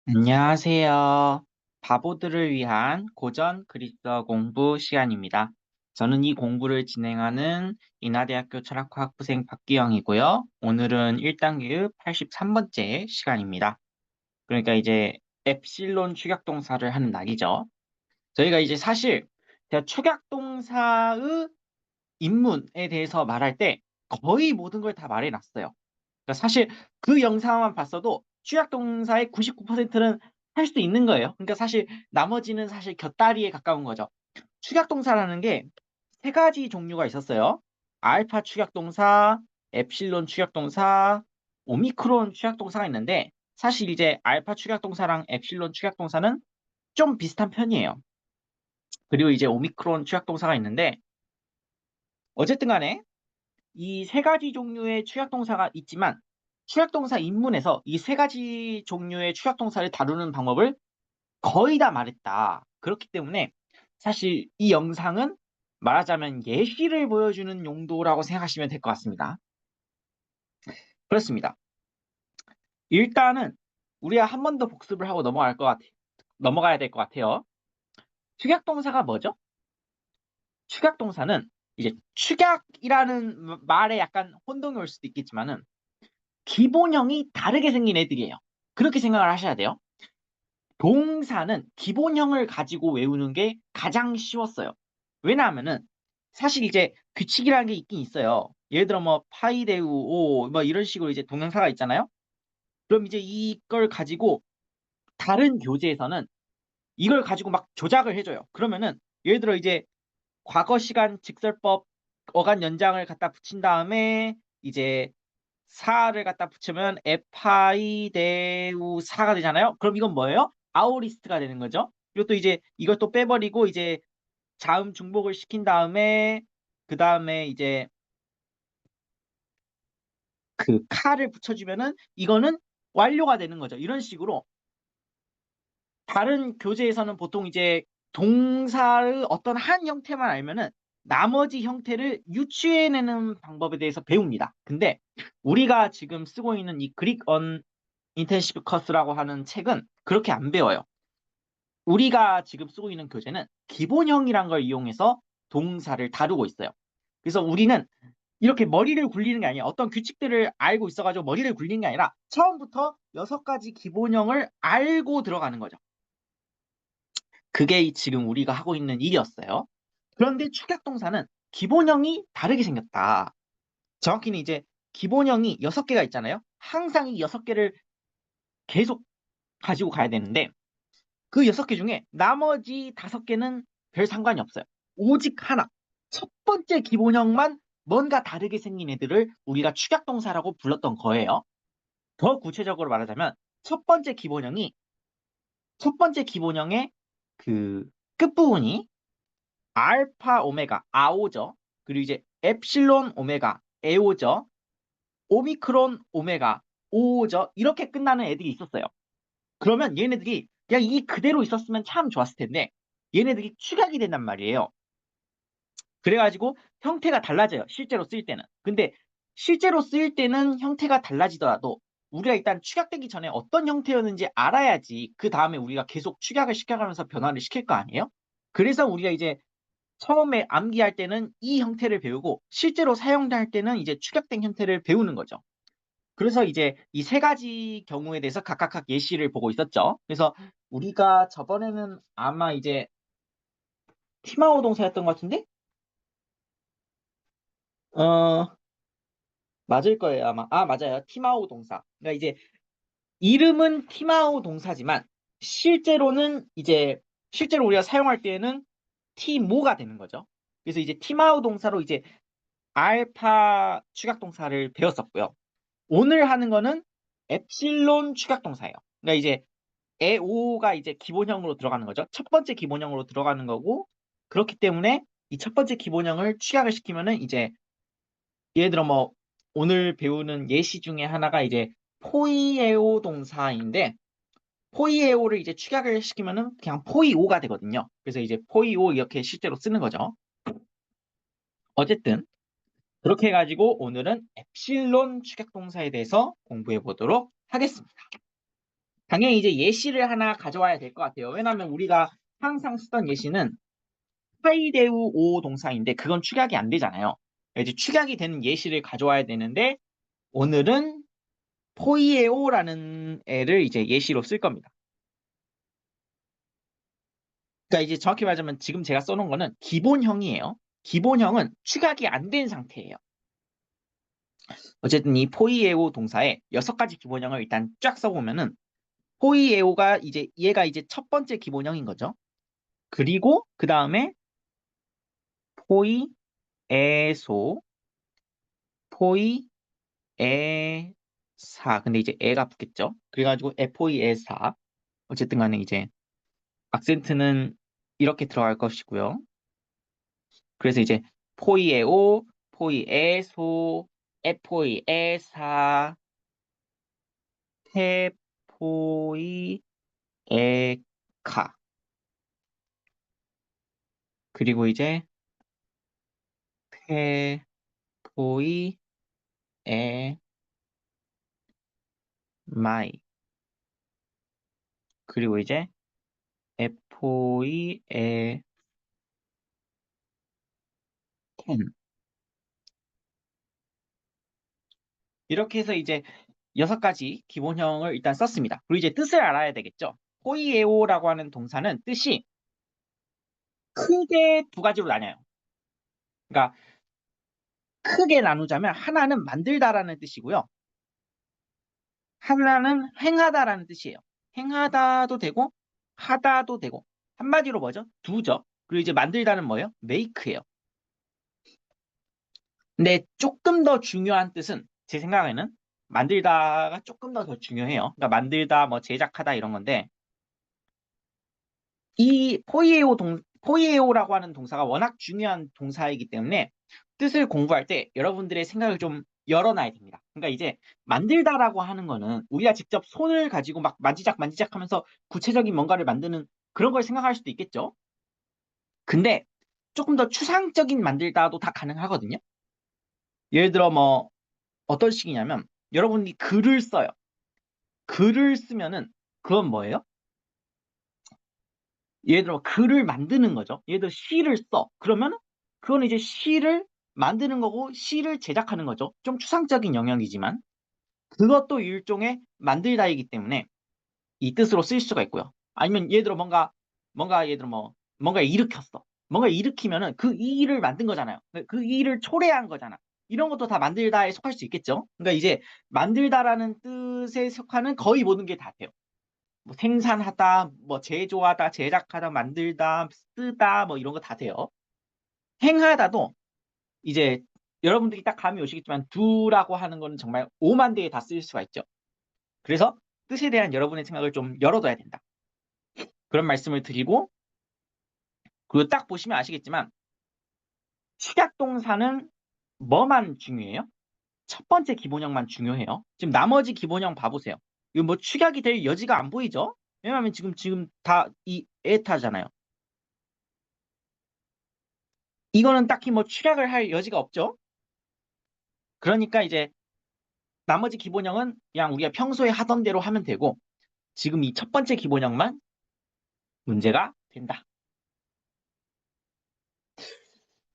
안녕하세요. 바보들을 위한 고전 그리스어 공부 시간입니다. 저는 이 공부를 진행하는 인하대학교 철학과 학부생 박기영이고요. 오늘은 1단계 83번째 시간입니다. 그러니까 이제 엡실론 축약동사를 하는 날이죠. 저희가 이제 사실 제가 축약동사의 입문에 대해서 말할 때 거의 모든 걸 다 말해놨어요. 그러니까 사실 그 영상만 봤어도 취약동사의 99%는 할 수 있는 거예요. 그러니까 사실 나머지는 사실 곁다리에 가까운 거죠. 축약동사라는 게 세 가지 종류가 있었어요. 알파 축약동사, 엡실론 축약동사, 오미크론 축약동사가 있는데 사실 이제 알파 축약동사랑 엡실론 축약동사는 좀 비슷한 편이에요. 그리고 이제 오미크론 축약동사가 있는데 어쨌든 간에 이 세 가지 종류의 축약동사가 있지만 축약동사 입문에서 이 세 가지 종류의 축약동사를 다루는 방법을 거의 다 말했다. 그렇기 때문에 사실 이 영상은 말하자면 예시를 보여주는 용도라고 생각하시면 될 것 같습니다. 그렇습니다. 일단은 우리가 한 번 더 복습을 하고 넘어가야 될 것 같아요. 축약동사가 뭐죠? 축약동사는 이제 축약이라는 말에 약간 혼동이 올 수도 있겠지만은 기본형이 다르게 생긴 애들이에요. 그렇게 생각을 하셔야 돼요. 동사는 기본형을 가지고 외우는 게 가장 쉬웠어요. 왜냐하면은 사실 이제 규칙이라는 게 있긴 있어요. 예를 들어 뭐 파이데우 오 뭐 이런 식으로 이제 동명사가 있잖아요. 그럼 이제 이걸 가지고 다른 교재에서는 이걸 가지고 막 조작을 해줘요. 그러면은 예를 들어 이제 과거 시간 직설법 어간 연장을 갖다 붙인 다음에 이제 사를 갖다 붙이면 에파이데우사가 되잖아요. 그럼 이건 뭐예요? 아오리스트가 되는 거죠. 그리고 또 이제 이것도 빼버리고 이제 자음 중복을 시킨 다음에 그 다음에 이제 그 카를 붙여주면은 이거는 완료가 되는 거죠. 이런 식으로 다른 교재에서는 보통 이제 동사의 어떤 한 형태만 알면은 나머지 형태를 유추해내는 방법에 대해서 배웁니다. 근데 우리가 지금 쓰고 있는 이 그릭 언 인텐시브 커스라고 하는 책은 그렇게 안 배워요. 우리가 지금 쓰고 있는 교재는 기본형이란 걸 이용해서 동사를 다루고 있어요. 그래서 우리는 이렇게 머리를 굴리는 게 아니야. 어떤 규칙들을 알고 있어가지고 머리를 굴리는 게 아니라 처음부터 6가지 기본형을 알고 들어가는 거죠. 그게 지금 우리가 하고 있는 일이었어요. 그런데 축약동사는 기본형이 다르게 생겼다. 정확히는 이제 기본형이 6개가 있잖아요. 항상 이 6개를 계속 가지고 가야 되는데 그 6개 중에 나머지 5개는 별 상관이 없어요. 오직 하나. 첫 번째 기본형만 뭔가 다르게 생긴 애들을 우리가 축약동사라고 불렀던 거예요. 더 구체적으로 말하자면 첫 번째 기본형의 그 끝부분이 알파 오메가 아오죠. 그리고 이제 엡실론 오메가 에오죠. 오미크론 오메가 오죠. 이렇게 끝나는 애들이 있었어요. 그러면 얘네들이 그냥 이 그대로 있었으면 참 좋았을 텐데 얘네들이 축약이 된단 말이에요. 그래가지고 형태가 달라져요. 실제로 쓰일 때는. 근데 실제로 쓰일 때는 형태가 달라지더라도 우리가 일단 축약되기 전에 어떤 형태였는지 알아야지 그 다음에 우리가 계속 축약을 시켜가면서 변화를 시킬 거 아니에요? 그래서 우리가 이제 처음에 암기할 때는 이 형태를 배우고 실제로 사용할 때는 이제 축약된 형태를 배우는 거죠. 그래서 이제 이 세 가지 경우에 대해서 각각 예시를 보고 있었죠. 그래서 우리가 저번에는 아마 이제 티마오 동사였던 것 같은데? 어, 맞을 거예요, 아마. 아, 맞아요. 티마오 동사. 그러니까 이제 이름은 티마오 동사지만 실제로 우리가 사용할 때에는 티모가 되는 거죠. 그래서 이제 티마오 동사로 이제 알파 축약 동사를 배웠었고요. 오늘 하는 거는 엡실론 축약 동사예요. 그러니까 이제 에오가 이제 기본형으로 들어가는 거죠. 첫 번째 기본형으로 들어가는 거고 그렇기 때문에 이 첫 번째 기본형을 축약을 시키면은 이제 예를 들어 뭐 오늘 배우는 예시 중에 하나가 이제 포이에오 동사인데 포이에오를 이제 축약을 시키면은 그냥 포이오가 되거든요. 그래서 이제 포이오 이렇게 실제로 쓰는 거죠. 어쨌든 그렇게 해가지고 오늘은 엡실론 축약 동사에 대해서 공부해 보도록 하겠습니다. 당연히 이제 예시를 하나 가져와야 될 것 같아요. 왜냐하면 우리가 항상 쓰던 예시는 파이데우 오 동사인데 그건 축약이 안 되잖아요. 이제 축약이 되는 예시를 가져와야 되는데 오늘은 포이에오라는 애를 이제 예시로 쓸 겁니다. 그러니까 이제 정확히 말하자면 지금 제가 써놓은 거는 기본형이에요. 기본형은 축약이 안 된 상태예요. 어쨌든 이 포이에오 동사의 6가지 기본형을 일단 쫙 써보면은 포이에오가 이제 얘가 이제 첫 번째 기본형인 거죠. 그리고 그 다음에 포이에소, 포이에사. 근데 이제 애가 붙겠죠. 그래가지고 에포이에사. 어쨌든 간에 이제 악센트는 이렇게 들어갈 것이고요. 그래서 이제 포이에오, 포이에소, 에포이에사, 테포이에카. 그리고 이제 페포이에 마이. 그리고 이제 에포이에 텐. 이렇게 해서 이제 6가지 기본형을 일단 썼습니다. 그리고 이제 뜻을 알아야 되겠죠. 포이에오라고 하는 동사는 뜻이 크게 2가지로 나뉘어요. 그러니까 크게 나누자면 하나는 만들다라는 뜻이고요. 하나는 행하다라는 뜻이에요. 행하다도 되고 하다도 되고 한마디로 뭐죠? 두죠. 그리고 이제 만들다는 뭐예요? make예요. 근데 조금 더 중요한 뜻은 제 생각에는 만들다가 조금 더 중요해요. 그러니까 만들다, 뭐 제작하다 이런 건데 이 포이에오라고 하는 동사가 워낙 중요한 동사이기 때문에 뜻을 공부할 때 여러분들의 생각을 좀 열어놔야 됩니다. 그러니까 이제 만들다라고 하는 거는 우리가 직접 손을 가지고 막 만지작 만지작 하면서 구체적인 뭔가를 만드는 그런 걸 생각할 수도 있겠죠. 근데 조금 더 추상적인 만들다도 다 가능하거든요. 예를 들어 뭐 어떤 식이냐면 여러분이 글을 써요. 글을 쓰면은 그건 뭐예요? 예를 들어 글을 만드는 거죠. 예를 들어 시를 써. 그러면 그건 이제 시를 만드는 거고 시를 제작하는 거죠. 좀 추상적인 영역이지만 그것도 일종의 만들다이기 때문에 이 뜻으로 쓰일 수가 있고요. 아니면 예를 들어 뭔가 예를 들어 뭐 뭔가 일으켰어. 뭔가 일으키면은 그 일을 만든 거잖아요. 그 일을 초래한 거잖아. 이런 것도 다 만들다에 속할 수 있겠죠. 그러니까 이제 만들다라는 뜻에 속하는 거의 모든 게 다 돼요. 뭐 생산하다, 뭐 제조하다, 제작하다, 만들다, 쓰다, 뭐 이런 거 다 돼요. 행하다도 이제 여러분들이 딱 감이 오시겠지만 두라고 하는 거는 정말 오만 대에 다 쓰일 수가 있죠. 그래서 뜻에 대한 여러분의 생각을 좀 열어둬야 된다. 그런 말씀을 드리고 그리고 딱 보시면 아시겠지만 식약동사는 뭐만 중요해요? 첫 번째 기본형만 중요해요. 지금 나머지 기본형 봐보세요. 이거 뭐 축약이 될 여지가 안 보이죠? 왜냐하면 지금 다 이 에타잖아요. 이거는 딱히 뭐 축약을 할 여지가 없죠. 그러니까 이제 나머지 기본형은 그냥 우리가 평소에 하던 대로 하면 되고 지금 이 첫 번째 기본형만 문제가 된다.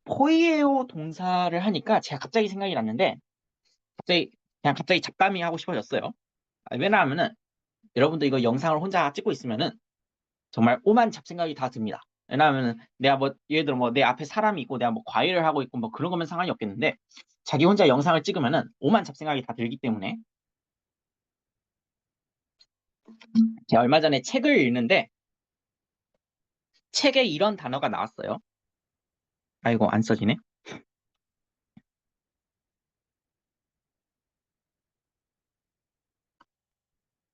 포이에오 동사를 하니까 제가 갑자기 생각이 났는데 갑자기 잡담이 하고 싶어졌어요. 왜냐하면은 여러분도 이거 영상을 혼자 찍고 있으면은 정말 오만 잡생각이 다 듭니다. 왜냐하면은 내가 뭐 예를 들어 뭐 내 앞에 사람이 있고 내가 뭐 과일을 하고 있고 뭐 그런 거면 상관이 없겠는데 자기 혼자 영상을 찍으면은 오만 잡생각이 다 들기 때문에 제가 얼마 전에 책을 읽는데 책에 이런 단어가 나왔어요. 아이고 안 써지네.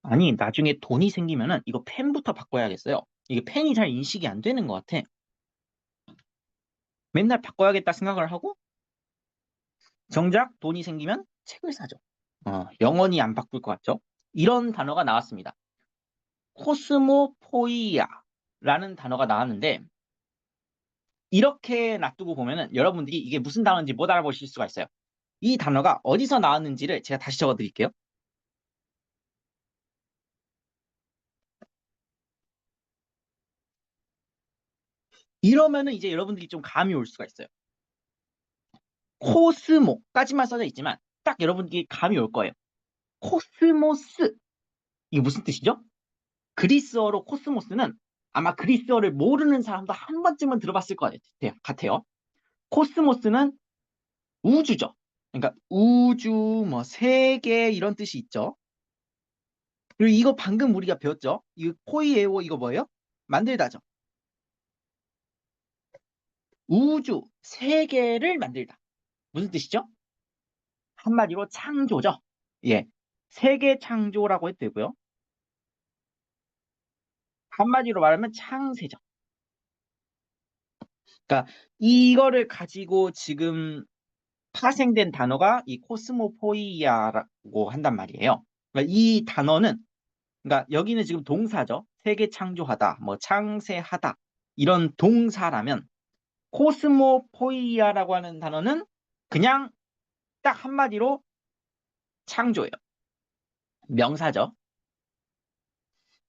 아니 나중에 돈이 생기면은 이거 펜부터 바꿔야겠어요. 이게 펜이 잘 인식이 안 되는 것 같아. 맨날 바꿔야겠다 생각을 하고 정작 돈이 생기면 책을 사죠. 영원히 안 바꿀 것 같죠? 이런 단어가 나왔습니다. 코스모포이아라는 단어가 나왔는데 이렇게 놔두고 보면은 여러분들이 이게 무슨 단어인지 못 알아보실 수가 있어요. 이 단어가 어디서 나왔는지를 제가 다시 적어드릴게요. 이러면은 이제 여러분들이 좀 감이 올 수가 있어요. 코스모까지만 써져 있지만 딱 여러분들이 감이 올 거예요. 코스모스 이게 무슨 뜻이죠? 그리스어로 코스모스는 아마 그리스어를 모르는 사람도 한 번쯤은 들어봤을 것 같아요. 코스모스는 우주죠. 그러니까 우주, 뭐 세계 이런 뜻이 있죠. 그리고 이거 방금 우리가 배웠죠. 이거 포이에오 이거 뭐예요? 만들다죠. 우주, 세계를 만들다. 무슨 뜻이죠? 한마디로 창조죠. 예. 세계 창조라고 해도 되고요. 한마디로 말하면 창세죠. 그러니까 이거를 가지고 지금 파생된 단어가 이 코스모포이아라고 한단 말이에요. 그러니까 이 단어는 그러니까 여기는 지금 동사죠. 세계 창조하다, 뭐 창세하다 이런 동사라면 코스모포이아라고 하는 단어는 그냥 딱 한마디로 창조예요. 명사죠.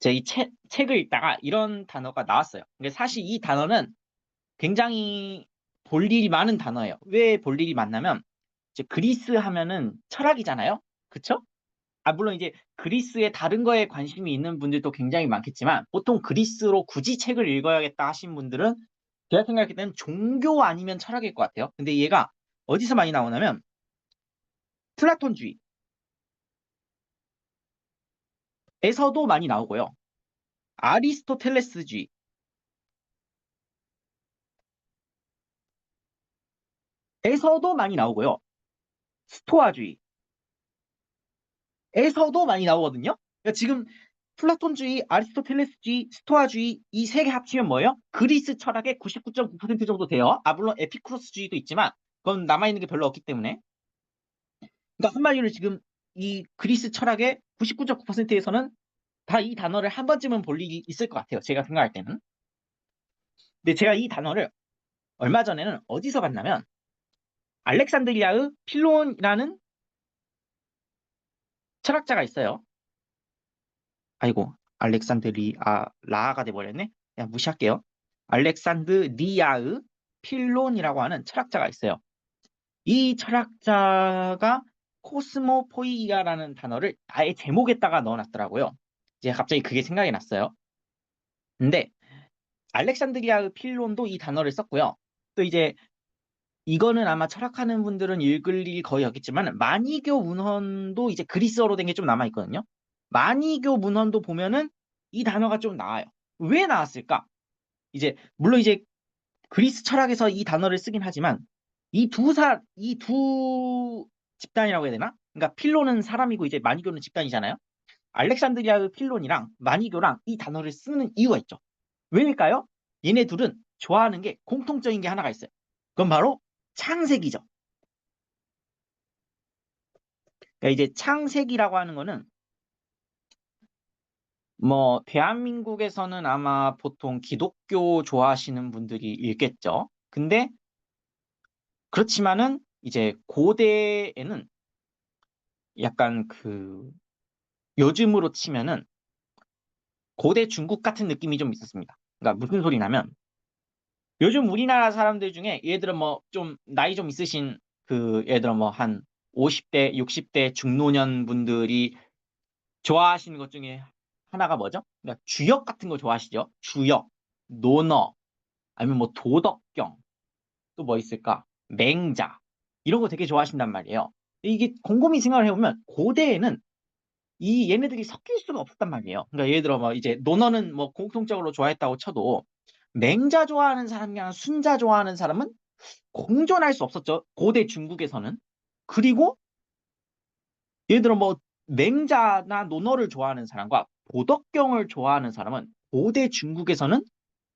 제가 이 책을 읽다가 이런 단어가 나왔어요. 근데 사실 이 단어는 굉장히 볼 일이 많은 단어예요. 왜 볼 일이 많냐면 이제 그리스 하면은 철학이잖아요. 그쵸? 아, 물론 이제 그리스의 다른 거에 관심이 있는 분들도 굉장히 많겠지만 보통 그리스로 굳이 책을 읽어야겠다 하신 분들은 제가 생각할 때는 종교 아니면 철학일 것 같아요. 근데 얘가 어디서 많이 나오냐면 플라톤주의에서도 많이 나오고요. 아리스토텔레스주의에서도 많이 나오고요. 스토아주의에서도 많이 나오거든요. 그러니까 지금 플라톤주의, 아리스토텔레스주의, 스토아주의 이 세 개 합치면 뭐예요? 그리스 철학의 99.9% 정도 돼요. 아, 물론 에피쿠로스주의도 있지만 그건 남아있는 게 별로 없기 때문에. 그러니까 한마디로 지금 이 그리스 철학의 99.9%에서는 다 이 단어를 한 번쯤은 볼 일이 있을 것 같아요. 제가 생각할 때는. 근데 제가 이 단어를 얼마 전에는 어디서 봤냐면 알렉산드리아의 필론이라는 철학자가 있어요. 아이고, 라가 돼버렸네. 그냥 무시할게요. 알렉산드리아의 필론이라고 하는 철학자가 있어요. 이 철학자가 코스모포이아라는 단어를 아예 제목에다가 넣어놨더라고요. 이제 갑자기 그게 생각이 났어요. 근데 알렉산드리아의 필론도 이 단어를 썼고요. 또 이제 이거는 아마 철학하는 분들은 읽을 일이 거의 없겠지만 마니교 문헌도 이제 그리스어로 된 게 좀 남아 있거든요. 마니교 문헌도 보면은 이 단어가 좀 나와요. 왜 나왔을까? 이제 물론 이제 그리스 철학에서 이 단어를 쓰긴 하지만 이 두 집단이라고 해야 되나? 그러니까 필로는 사람이고 이제 마니교는 집단이잖아요. 알렉산드리아의 필론이랑 마니교랑 이 단어를 쓰는 이유가 있죠. 왜일까요? 얘네 둘은 좋아하는 게 공통적인 게 하나가 있어요. 그건 바로 창세기죠. 그러니까 이제 창세기라고 하는 거는 뭐 대한민국에서는 아마 보통 기독교 좋아하시는 분들이 읽겠죠. 근데 그렇지만은 이제 고대에는 약간 그 요즘으로 치면은 고대 중국 같은 느낌이 좀 있었습니다. 그러니까 무슨 소리냐면 요즘 우리나라 사람들 중에 예를 들어 뭐 좀 나이 좀 있으신 그 예를 들어 뭐 한 50대, 60대 중노년 분들이 좋아하시는 것 중에 하나가 뭐죠? 그러니까 주역 같은 거 좋아하시죠? 주역, 논어, 아니면 뭐 도덕경, 또 뭐 있을까? 맹자 이런 거 되게 좋아하신단 말이에요. 이게 곰곰이 생각을 해보면 고대에는 이 얘네들이 섞일 수가 없었단 말이에요. 그러니까 예를 들어 뭐 이제 논어는 뭐 공통적으로 좋아했다고 쳐도 맹자 좋아하는 사람이랑 순자 좋아하는 사람은 공존할 수 없었죠. 고대 중국에서는. 그리고 예를 들어 뭐 맹자나 논어를 좋아하는 사람과 도덕경을 좋아하는 사람은 고대 중국에서는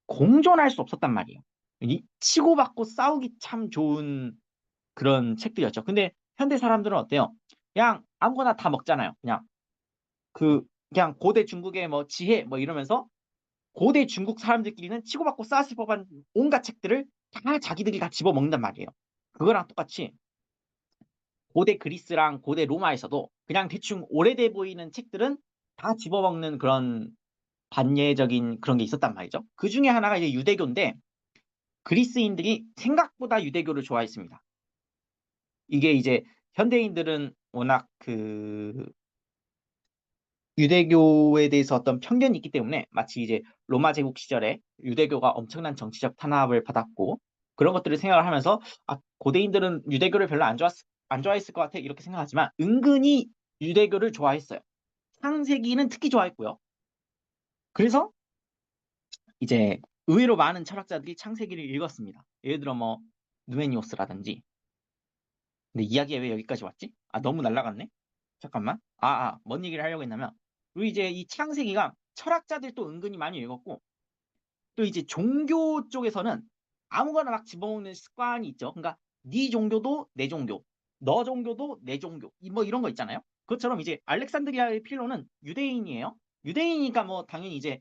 공존할 수 없었단 말이에요. 이 치고받고 싸우기 참 좋은 그런 책들이었죠. 근데 현대 사람들은 어때요? 그냥 아무거나 다 먹잖아요. 그 그냥 고대 중국의 뭐 지혜 뭐 이러면서 고대 중국 사람들끼리는 치고받고 싸웠을 법한 온갖 책들을 다 자기들이 다 집어먹는단 말이에요. 그거랑 똑같이 고대 그리스랑 고대 로마에서도 그냥 대충 오래돼 보이는 책들은 다 집어먹는 그런 반예적인 그런 게 있었단 말이죠. 그 중에 하나가 이제 유대교인데 그리스인들이 생각보다 유대교를 좋아했습니다. 이게 이제 현대인들은 워낙 그 유대교에 대해서 어떤 편견이 있기 때문에 마치 이제 로마 제국 시절에 유대교가 엄청난 정치적 탄압을 받았고 그런 것들을 생각을 하면서 고대인들은 유대교를 별로 안 좋아했을 것 같아 이렇게 생각하지만 은근히 유대교를 좋아했어요. 창세기는 특히 좋아했고요. 그래서 이제 의외로 많은 철학자들이 창세기를 읽었습니다. 예를 들어 뭐 누메니오스라든지. 근데 이야기가 왜 여기까지 왔지? 너무 날라갔네. 잠깐만. 뭔 얘기를 하려고 했냐면 우리 이제 이 창세기가 철학자들도 은근히 많이 읽었고 또 이제 종교 쪽에서는 아무거나 막 집어먹는 습관이 있죠. 그러니까 네 종교도 내 종교, 너 종교도 내 종교, 뭐 이런 거 있잖아요. 그것처럼 이제 알렉산드리아의 필로는 유대인이에요. 유대인이니까 뭐 당연히 이제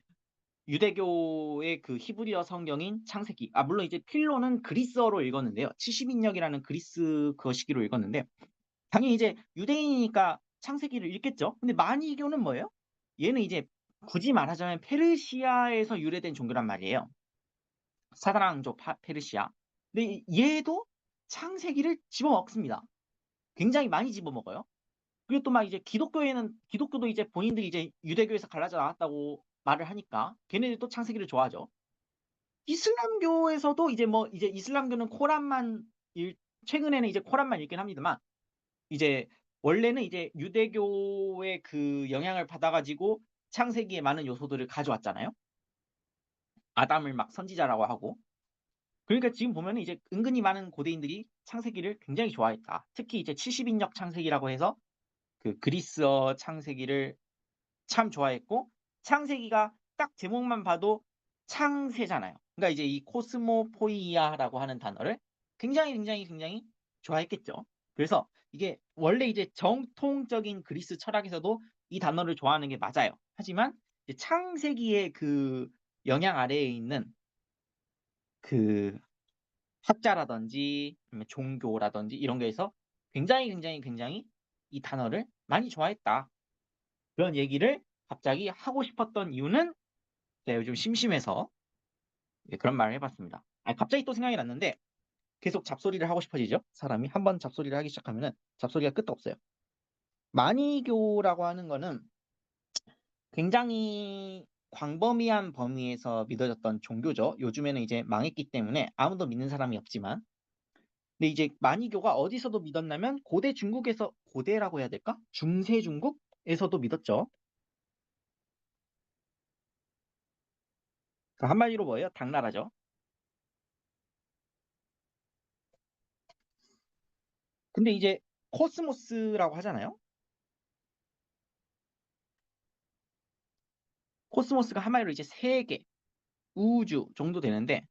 유대교의 그 히브리어 성경인 창세기. 물론 이제 필로는 그리스어로 읽었는데요. 70인역이라는 그리스 그 시기로 읽었는데 당연히 이제 유대인이니까 창세기를 읽겠죠. 근데 마니교는 뭐예요? 얘는 이제 굳이 말하자면 페르시아에서 유래된 종교란 말이에요. 사다랑족 페르시아. 근데 얘도 창세기를 집어먹습니다. 굉장히 많이 집어먹어요. 그리고 또 막 이제 기독교도 이제 본인들이 이제 유대교에서 갈라져 나왔다고 말을 하니까 걔네들도 창세기를 좋아하죠. 이슬람교에서도 이제 뭐 이제 이슬람교는 최근에는 이제 코란만 읽긴 합니다만 이제 원래는 이제 유대교의 그 영향을 받아가지고 창세기에 많은 요소들을 가져왔잖아요. 아담을 막 선지자라고 하고. 그러니까 지금 보면은 이제 은근히 많은 고대인들이 창세기를 굉장히 좋아했다. 특히 이제 70인역 창세기라고 해서 그 그리스어 창세기를 참 좋아했고 창세기가 딱 제목만 봐도 창세잖아요. 그러니까 이제 이 코스모포이아라고 하는 단어를 굉장히 좋아했겠죠. 그래서 이게 원래 이제 정통적인 그리스 철학에서도 이 단어를 좋아하는 게 맞아요. 하지만 이제 창세기의 그 영향 아래에 있는 그 학자라든지 아니면 종교라든지 이런 거에서 굉장히 이 단어를 많이 좋아했다. 그런 얘기를 갑자기 하고 싶었던 이유는 제가 요즘 심심해서 그런 말을 해봤습니다. 갑자기 또 생각이 났는데 계속 잡소리를 하고 싶어지죠. 사람이 한번 잡소리를 하기 시작하면은 잡소리가 끝도 없어요. 마니교라고 하는 거는 굉장히 광범위한 범위에서 믿어졌던 종교죠. 요즘에는 이제 망했기 때문에 아무도 믿는 사람이 없지만 근데 이제 마니교가 어디서도 믿었냐면 고대 중국에서 고대라고 해야 될까? 중세 중국에서도 믿었죠. 그 한마디로 뭐예요? 당나라죠. 근데 이제 코스모스라고 하잖아요. 코스모스가 한마디로 이제 세계, 우주 정도 되는데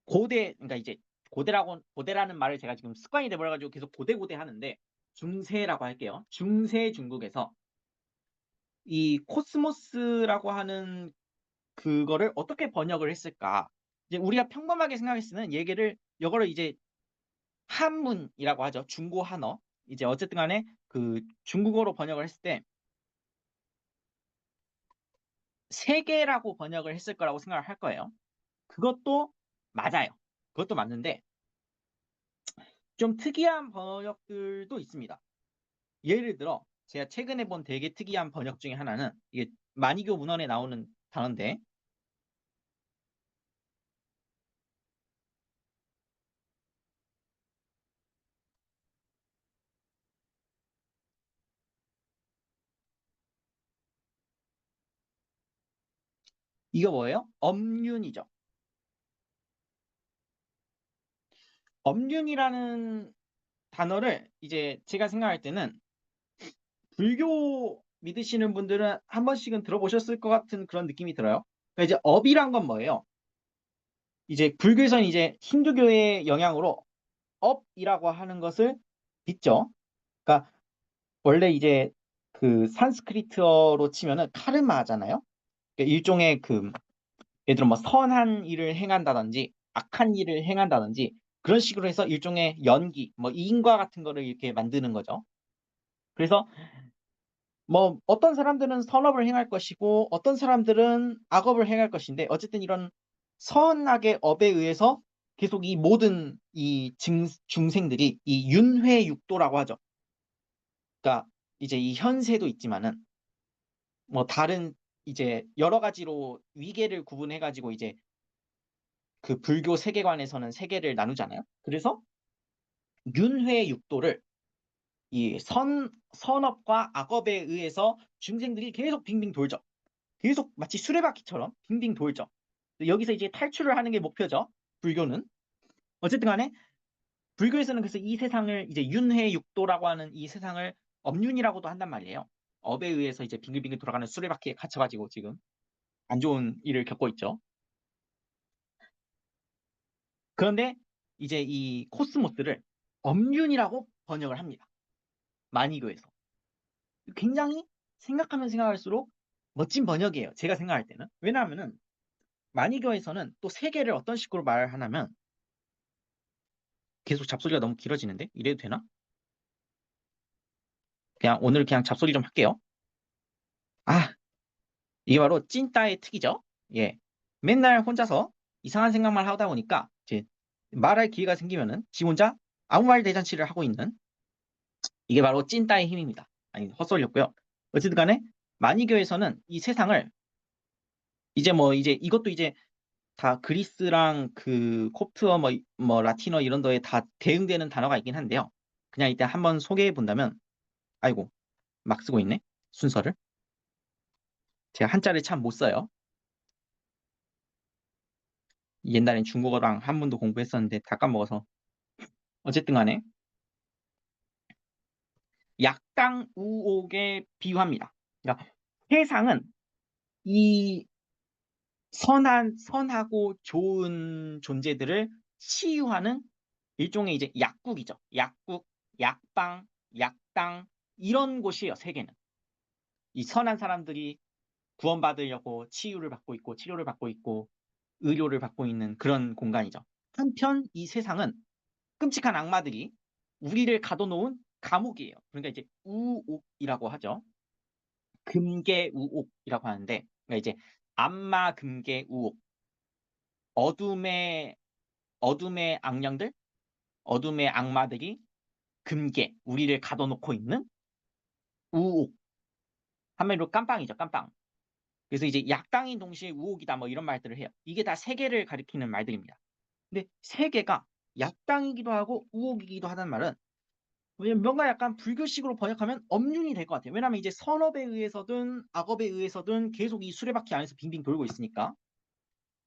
그러니까 이제 고대라는 말을 제가 지금 습관이 돼버려가지고 계속 고대 하는데 중세라고 할게요. 중세 중국에서 이 코스모스라고 하는 그거를 어떻게 번역을 했을까? 이제 우리가 평범하게 생각했을 때는 이거를 이제 한문이라고 하죠. 중고 한어. 이제 어쨌든 간에 그 중국어로 번역을 했을 때 세계라고 번역을 했을 거라고 생각을 할 거예요. 그것도 맞아요. 그것도 맞는데 좀 특이한 번역들도 있습니다. 예를 들어 제가 최근에 본 되게 특이한 번역 중에 하나는 이게 만이교 문헌에 나오는 단어인데 이거 뭐예요? 엄륜이죠. 엄륜이라는 단어를 이제 제가 생각할 때는 불교 믿으시는 분들은 한 번씩은 들어보셨을 것 같은 그런 느낌이 들어요. 그러니까 이제 업이란 건 뭐예요? 이제 불교에서는 이제 힌두교의 영향으로 업이라고 하는 것을 믿죠. 그러니까 원래 이제 그 산스크리트어로 치면은 카르마잖아요. 그러니까 일종의 그 예를 들어 뭐 선한 일을 행한다든지 악한 일을 행한다든지 그런 식으로 해서 일종의 연기, 뭐 인과 같은 거를 이렇게 만드는 거죠. 그래서 뭐 어떤 사람들은 선업을 행할 것이고 어떤 사람들은 악업을 행할 것인데 어쨌든 이런 선악의 업에 의해서 계속 이 모든 이 중생들이 이 윤회육도라고 하죠. 그러니까 이제 이 현세도 있지만은 뭐 다른 이제 여러 가지로 위계를 구분해 가지고 이제 그 불교 세계관에서는 세계를 나누잖아요. 그래서 윤회육도를 이 선업과 악업에 의해서 중생들이 계속 빙빙 돌죠. 계속 마치 수레바퀴처럼 빙빙 돌죠. 여기서 이제 탈출을 하는 게 목표죠. 불교는. 어쨌든 간에 불교에서는 그래서 이 세상을 이제 윤회육도라고 하는 이 세상을 업륜이라고도 한단 말이에요. 업에 의해서 이제 빙글빙글 돌아가는 수레바퀴에 갇혀가지고 지금 안 좋은 일을 겪고 있죠. 그런데 이제 이 코스모스를 업륜이라고 번역을 합니다. 만이교에서. 굉장히 생각하면 생각할수록 멋진 번역이에요. 제가 생각할 때는. 왜냐하면은 만이교에서는 또 세계를 어떤 식으로 말을 하냐면 계속 잡소리가 너무 길어지는데 이래도 되나? 그냥 오늘 그냥 잡소리 좀 할게요. 아, 이게 바로 찐따의 특이죠. 예. 맨날 혼자서 이상한 생각만 하다 보니까 이제 말할 기회가 생기면은 지 혼자 아무 말 대잔치를 하고 있는 이게 바로 찐따의 힘입니다. 아니, 헛소리였고요. 어쨌든 간에 만이교에서는 이 세상을 이제 뭐 이제 이것도 이제 다 그리스랑 그 콥트어 뭐 라틴어 이런 거에 다 대응되는 단어가 있긴 한데요. 그냥 이때 한번 소개해 본다면 아이고 막 쓰고 있네 순서를 제가 한자를 참 못 써요. 옛날엔 중국어랑 한문도 공부했었는데 다 까먹어서 어쨌든 간에 약당우옥에 비유합니다. 그러니까 세상은 이 선하고 좋은 존재들을 치유하는 일종의 이제 약국이죠. 약국, 약방, 약당 이런 곳이에요. 세계는. 이 선한 사람들이 구원받으려고 치유를 받고 있고 치료를 받고 있고 의료를 받고 있는 그런 공간이죠. 한편 이 세상은 끔찍한 악마들이 우리를 가둬놓은 감옥이에요. 그러니까 이제 우옥이라고 하죠. 금계우옥이라고 하는데 그러니까 이제 암마 금계우옥 어둠의 악령들, 어둠의 악마들이 금계 우리를 가둬놓고 있는 우옥 한마디로 깜빵이죠. 깜빵. 그래서 이제 약당인 동시에 우옥이다 뭐 이런 말들을 해요. 이게 다 세계를 가리키는 말들입니다. 근데 세계가 약당이기도 하고 우옥이기도 하다는 말은 왜냐면 뭔가 약간 불교식으로 번역하면 업륜이 될 것 같아요. 왜냐하면 이제 선업에 의해서든 악업에 의해서든 계속 이 수레바퀴 안에서 빙빙 돌고 있으니까.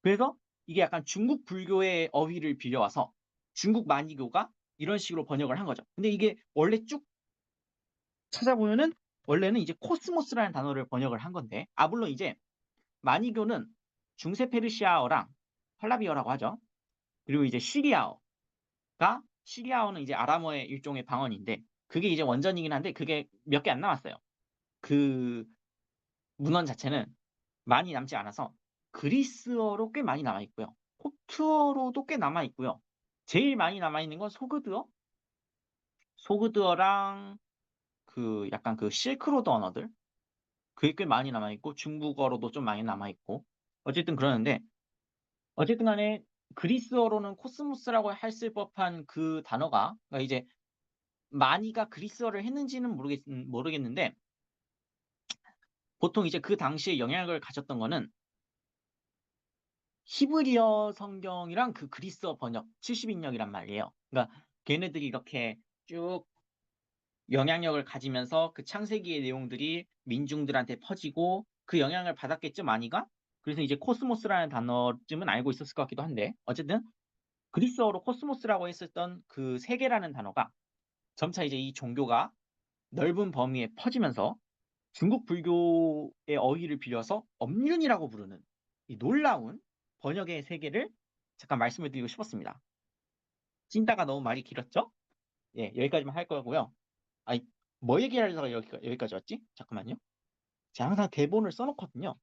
그래서 이게 약간 중국 불교의 어휘를 빌려와서 중국 만이교가 이런 식으로 번역을 한 거죠. 근데 이게 원래 쭉 찾아보면은 원래는 이제 코스모스라는 단어를 번역을 한 건데, 물론 이제 만이교는 중세 페르시아어랑 팔라비어라고 하죠. 그리고 이제 시리아어는 이제 아람어의 일종의 방언인데, 그게 이제 원전이긴 한데 그게 몇 개 안 남았어요. 그 문헌 자체는 많이 남지 않아서 그리스어로 꽤 많이 남아 있고요. kop트어로도 꽤 남아 있고요. 제일 많이 남아 있는 건 소그드어랑 그 약간 그 실크로드 언어들 그게 꽤 많이 남아 있고 중국어로도 좀 많이 남아 있고 어쨌든 그러는데 어쨌든 간에 그리스어로는 코스모스라고 했을 법한 그 단어가 그러니까 이제 마니가 그리스어를 했는지는 모르겠는데 보통 이제 그 당시에 영향을 가졌던 거는 히브리어 성경이랑 그 그리스어 번역 70인역이란 말이에요. 그러니까 걔네들이 이렇게 쭉 영향력을 가지면서 그 창세기의 내용들이 민중들한테 퍼지고 그 영향을 받았겠죠, 많이가? 그래서 이제 코스모스라는 단어쯤은 알고 있었을 것 같기도 한데 어쨌든 그리스어로 코스모스라고 했었던 그 세계라는 단어가 점차 이제 이 종교가 넓은 범위에 퍼지면서 중국 불교의 어휘를 빌려서 업륜이라고 부르는 이 놀라운 번역의 세계를 잠깐 말씀을 드리고 싶었습니다. 찐따가 너무 말이 길었죠? 예, 여기까지만 할 거고요. 아니, 뭐 얘기하려다가 여기까지 왔지? 잠깐만요. 제가 항상 대본을 써놓거든요.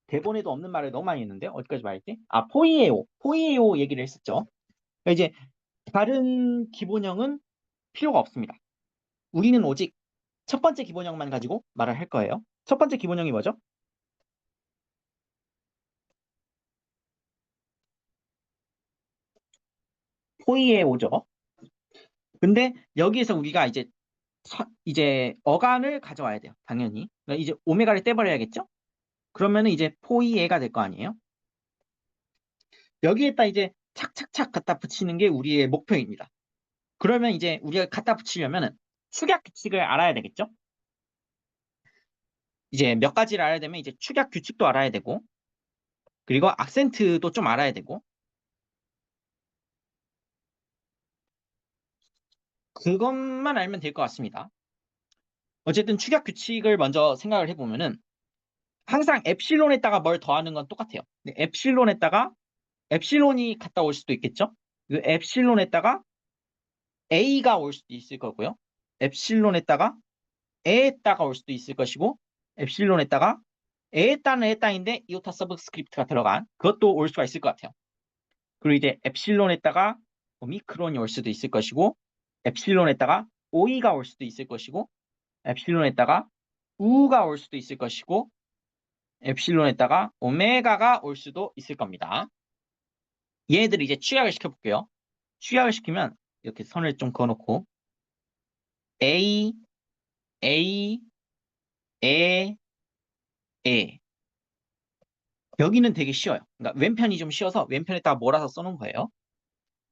대본에도 없는 말을 너무 많이 했는데 어디까지 말했지? 포이에오 얘기를 했었죠. 그러니까 이제 다른 기본형은 필요가 없습니다. 우리는 오직 첫 번째 기본형만 가지고 말을 할 거예요. 첫 번째 기본형이 뭐죠? 포이에 오죠. 근데 여기에서 우리가 이제 어간을 가져와야 돼요. 당연히. 그러니까 이제 오메가를 떼버려야겠죠? 그러면은 이제 포이에가 될 거 아니에요? 여기에다 이제 착착착 갖다 붙이는 게 우리의 목표입니다. 그러면 이제 우리가 갖다 붙이려면은 축약 규칙을 알아야 되겠죠? 이제 몇 가지를 알아야 되면 이제 축약 규칙도 알아야 되고, 그리고 악센트도 좀 알아야 되고, 그것만 알면 될 것 같습니다. 어쨌든 축약 규칙을 먼저 생각을 해보면은 항상 엡실론에다가 뭘 더하는 건 똑같아요. 근데 엡실론이 갔다 올 수도 있겠죠? 그 엡실론에다가 A가 올 수도 있을 거고요. 엡실론에다가 A에다가 올 수도 있을 것이고, 엡실론에다가 A에다는 A땅인데 이오타 서브스크립트가 들어간 그것도 올 수가 있을 것 같아요. 그리고 이제 엡실론에다가 오미크론이 올 수도 있을 것이고, 엡실론에다가 O가 올 수도 있을 것이고, 엡실론에다가 우가 올 수도 있을 것이고, 엡실론에다가 오메가가 올 수도 있을 겁니다. 얘네들을 이제 취약을 시켜볼게요. 취약을 시키면 이렇게 선을 좀 그어놓고 A, A, 에, 에. 여기는 되게 쉬워요. 그러니까 왼편이 좀 쉬워서 왼편에다가 몰아서 써놓은 거예요.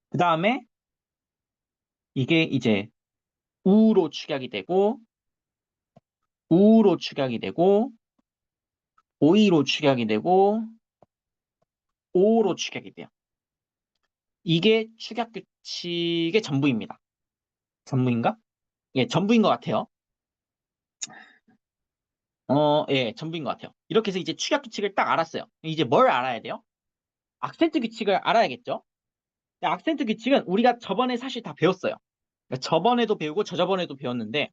그 다음에 이게 이제 우로 축약이 되고 우로 축약이 되고 오이로 축약이 되고 오로 축약이 돼요. 이게 축약 규칙의 전부입니다. 전부인가? 예, 전부인 것 같아요. 예, 전부인 것 같아요. 이렇게 해서 이제 축약 규칙을 딱 알았어요. 이제 뭘 알아야 돼요? 악센트 규칙을 알아야겠죠? 악센트 규칙은 우리가 저번에 사실 다 배웠어요. 그러니까 저번에도 배우고 저저번에도 배웠는데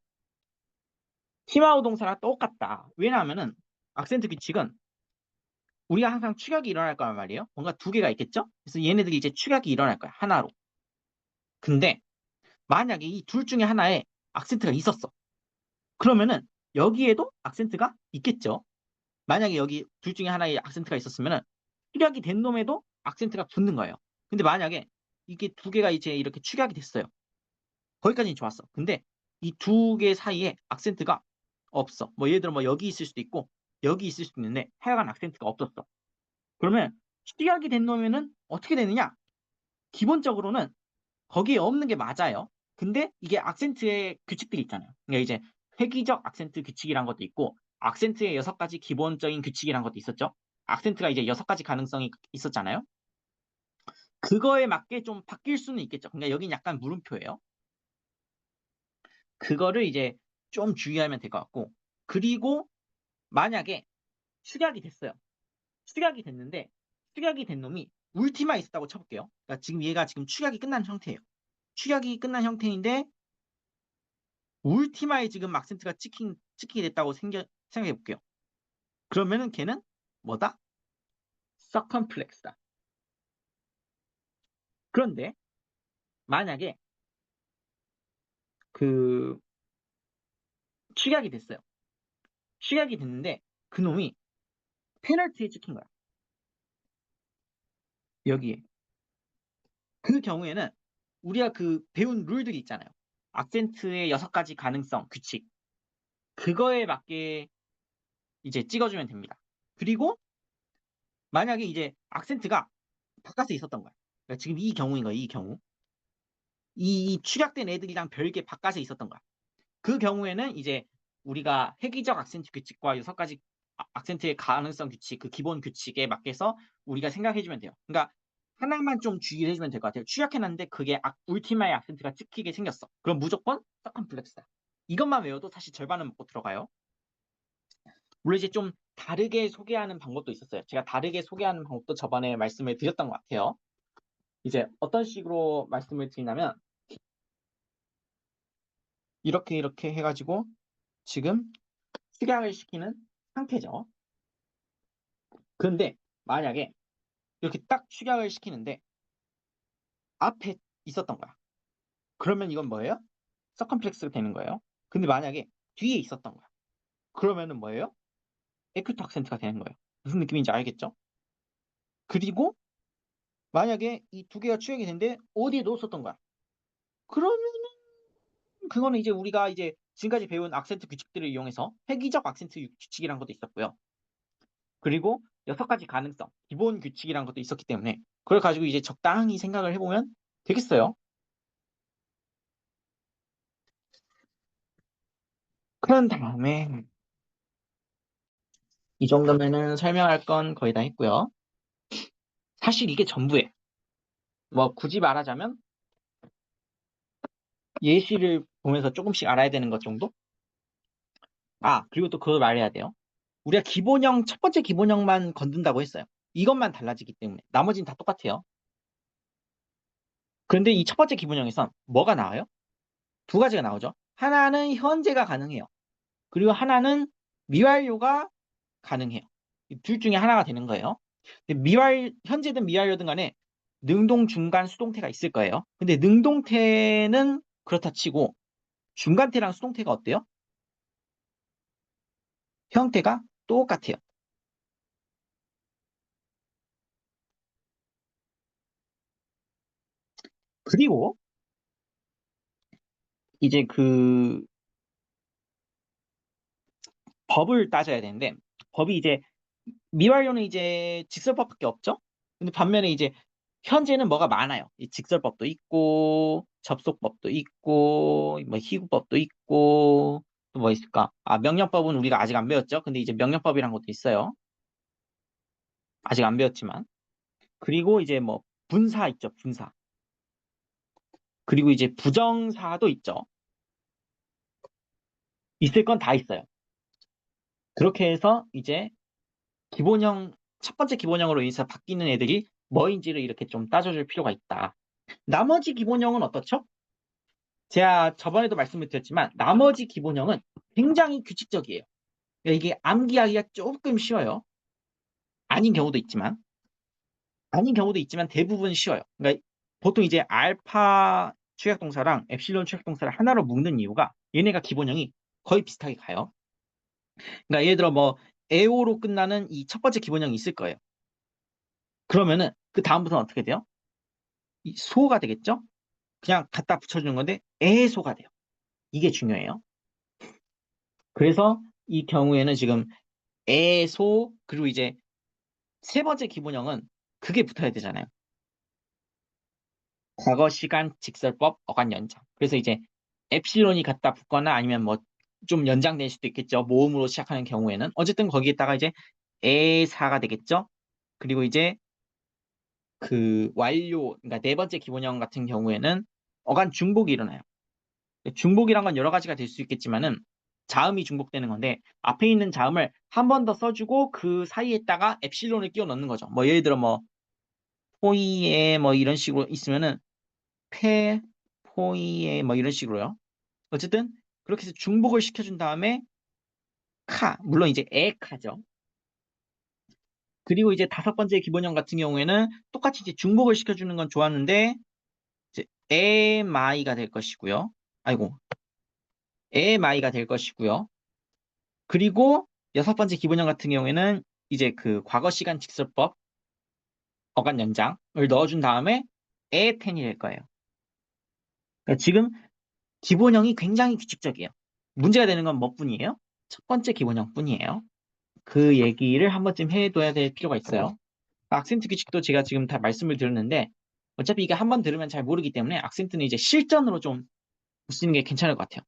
티마우 동사랑 똑같다. 왜냐하면은 악센트 규칙은 우리가 항상 축약이 일어날 거란 말이에요. 뭔가 두 개가 있겠죠? 그래서 얘네들이 이제 축약이 일어날 거야. 하나로. 근데 만약에 이 둘 중에 하나에 악센트가 있었어. 그러면은 여기에도 악센트가 있겠죠? 만약에 여기 둘 중에 하나에 악센트가 있었으면은 축약이 된 놈에도 악센트가 붙는 거예요. 근데 만약에 이게 두 개가 이제 이렇게 축약이 됐어요. 거기까지는 좋았어. 근데 이 두 개 사이에 악센트가 없어. 뭐 예를 들어 뭐 여기 있을 수도 있고 여기 있을 수도 있는데 하여간 악센트가 없었어. 그러면 축약이 된 놈에는 어떻게 되느냐? 기본적으로는 거기에 없는 게 맞아요. 근데 이게 악센트의 규칙들이 있잖아요. 그러니까 이제 획기적 악센트 규칙이란 것도 있고 악센트의 6가지 기본적인 규칙이란 것도 있었죠. 악센트가 이제 6가지 가능성이 있었잖아요. 그거에 맞게 좀 바뀔 수는 있겠죠. 그러니까 여긴 약간 물음표예요. 그거를 이제 좀 주의하면 될 것 같고 그리고 만약에 축약이 됐어요. 축약이 됐는데 축약이 된 놈이 울티마 있었다고 쳐볼게요. 그러니까 지금 얘가 지금 축약이 끝난 형태예요. 축약이 끝난 형태인데 울티마에 지금 악센트가 찍히게 됐다고 생각해 볼게요. 그러면은 걔는 뭐다? 서컴플렉스다. 그런데 만약에 그 축약이 됐어요. 축약이 됐는데 그 놈이 페널티에 찍힌 거야. 여기에. 그 경우에는 우리가 그 배운 룰들이 있잖아요. 악센트의 6가지 가능성, 규칙. 그거에 맞게 이제 찍어주면 됩니다. 그리고 만약에 이제 악센트가 바깥에 있었던 거야. 그러니까 지금 이 경우인 거야, 이 경우. 이 축약된 애들이랑 별개 바깥에 있었던 거야. 그 경우에는 이제 우리가 획기적 악센트 규칙과 6가지 악센트의 가능성 규칙, 그 기본 규칙에 맞게서 우리가 생각해주면 돼요. 그러니까 하나만 좀 주의를 해주면 될 것 같아요. 축약해놨는데 그게 울티마의 악센트가 찍히게 생겼어. 그럼 무조건 서컴플렉스다. 이것만 외워도 사실 절반은 먹고 들어가요. 물론 이제 좀 다르게 소개하는 방법도 있었어요. 제가 다르게 소개하는 방법도 저번에 말씀을 드렸던 것 같아요. 이제 어떤 식으로 말씀을 드리냐면 이렇게 해가지고 지금 축약을 시키는 상태죠. 그런데 만약에 이렇게 딱 축약을 시키는데 앞에 있었던 거야. 그러면 이건 뭐예요? 서컴플렉스가 되는 거예요. 근데 만약에 뒤에 있었던 거야. 그러면은 뭐예요? 에큐트 악센트가 되는 거예요. 무슨 느낌인지 알겠죠? 그리고 만약에 이 두 개가 추역이 됐는데 어디에 넣었었던 거야? 그러면은 그거는 이제 우리가 이제 지금까지 배운 악센트 규칙들을 이용해서 획기적 악센트 규칙이라는 것도 있었고요. 그리고 6가지 가능성, 기본 규칙이라는 것도 있었기 때문에 그걸 가지고 이제 적당히 생각을 해보면 되겠어요. 그런 다음에 이 정도면은 설명할 건 거의 다 했고요. 사실 이게 전부예요. 뭐 굳이 말하자면 예시를 보면서 조금씩 알아야 되는 것 정도? 아, 그리고 또 그걸 말해야 돼요. 우리가 기본형, 첫 번째 기본형만 건든다고 했어요. 이것만 달라지기 때문에. 나머지는 다 똑같아요. 그런데 이 첫 번째 기본형에선 뭐가 나와요? 두 가지가 나오죠. 하나는 현재가 가능해요. 그리고 하나는 미완료가 가능해요. 둘 중에 하나가 되는 거예요. 근데 현재든 미완료든 간에 능동, 중간, 수동태가 있을 거예요. 근데 능동태는 그렇다 치고 중간태랑 수동태가 어때요? 형태가 똑같아요. 그리고 이제 그 법을 따져야 되는데 법이 이제 미완료는 이제 직설법밖에 없죠. 근데 반면에 이제 현재는 뭐가 많아요. 이 직설법도 있고 접속법도 있고 뭐 희구법도 있고 또 뭐 있을까? 아, 명령법은 우리가 아직 안 배웠죠. 근데 이제 명령법이란 것도 있어요. 아직 안 배웠지만. 그리고 이제 뭐 분사 있죠. 분사. 그리고 이제 부정사도 있죠. 있을 건 다 있어요. 그렇게 해서 이제 기본형 첫 번째 기본형으로 인해서 바뀌는 애들이 뭐인지를 이렇게 좀 따져줄 필요가 있다. 나머지 기본형은 어떻죠? 제가 저번에도 말씀을 드렸지만 나머지 기본형은 굉장히 규칙적이에요. 그러니까 이게 암기하기가 조금 쉬워요. 아닌 경우도 있지만 대부분 쉬워요. 그러니까 보통 이제 알파 축약동사랑 엡실론 축약동사를 하나로 묶는 이유가 얘네가 기본형이 거의 비슷하게 가요. 그러니까 예를 들어 뭐 에오로 끝나는 이 첫 번째 기본형이 있을 거예요. 그러면은 그 다음부터는 어떻게 돼요? 이 소가 되겠죠? 그냥 갖다 붙여주는 건데 에소가 돼요. 이게 중요해요. 그래서 이 경우에는 지금 에소 그리고 이제 세 번째 기본형은 그게 붙어야 되잖아요. 과거 시간 직설법 어간 연장. 그래서 이제 엡실론이 갖다 붙거나 아니면 뭐 좀 연장될 수도 있겠죠. 모음으로 시작하는 경우에는 어쨌든 거기에다가 이제 에사가 되겠죠. 그리고 이제 그 완료 그러니까 네 번째 기본형 같은 경우에는 어간 중복이 일어나요. 중복이란 건 여러 가지가 될 수 있겠지만은 자음이 중복되는 건데 앞에 있는 자음을 한 번 더 써주고 그 사이에다가 엡실론을 끼워 넣는 거죠. 뭐 예를 들어 뭐 포이에 뭐 이런 식으로 있으면은 페 포이에 뭐 이런 식으로요. 어쨌든 그렇게 해서 중복을 시켜준 다음에 카 물론 이제 에카죠. 그리고 이제 다섯 번째 기본형 같은 경우에는 똑같이 이제 중복을 시켜주는 건 좋았는데 이제 에마이가 될 것이고요. 아이고 에마이가 될 것이고요. 그리고 여섯 번째 기본형 같은 경우에는 이제 그 과거 시간 직설법 어간 연장을 넣어준 다음에 에텐이 될 거예요. 그러니까 지금 기본형이 굉장히 규칙적이에요. 문제가 되는 건 뭐뿐이에요? 첫 번째 기본형뿐이에요. 그 얘기를 한 번쯤 해둬야 될 필요가 있어요. 악센트 규칙도 제가 지금 다 말씀을 드렸는데 어차피 이게 한 번 들으면 잘 모르기 때문에 악센트는 이제 실전으로 좀 쓰는 게 괜찮을 것 같아요.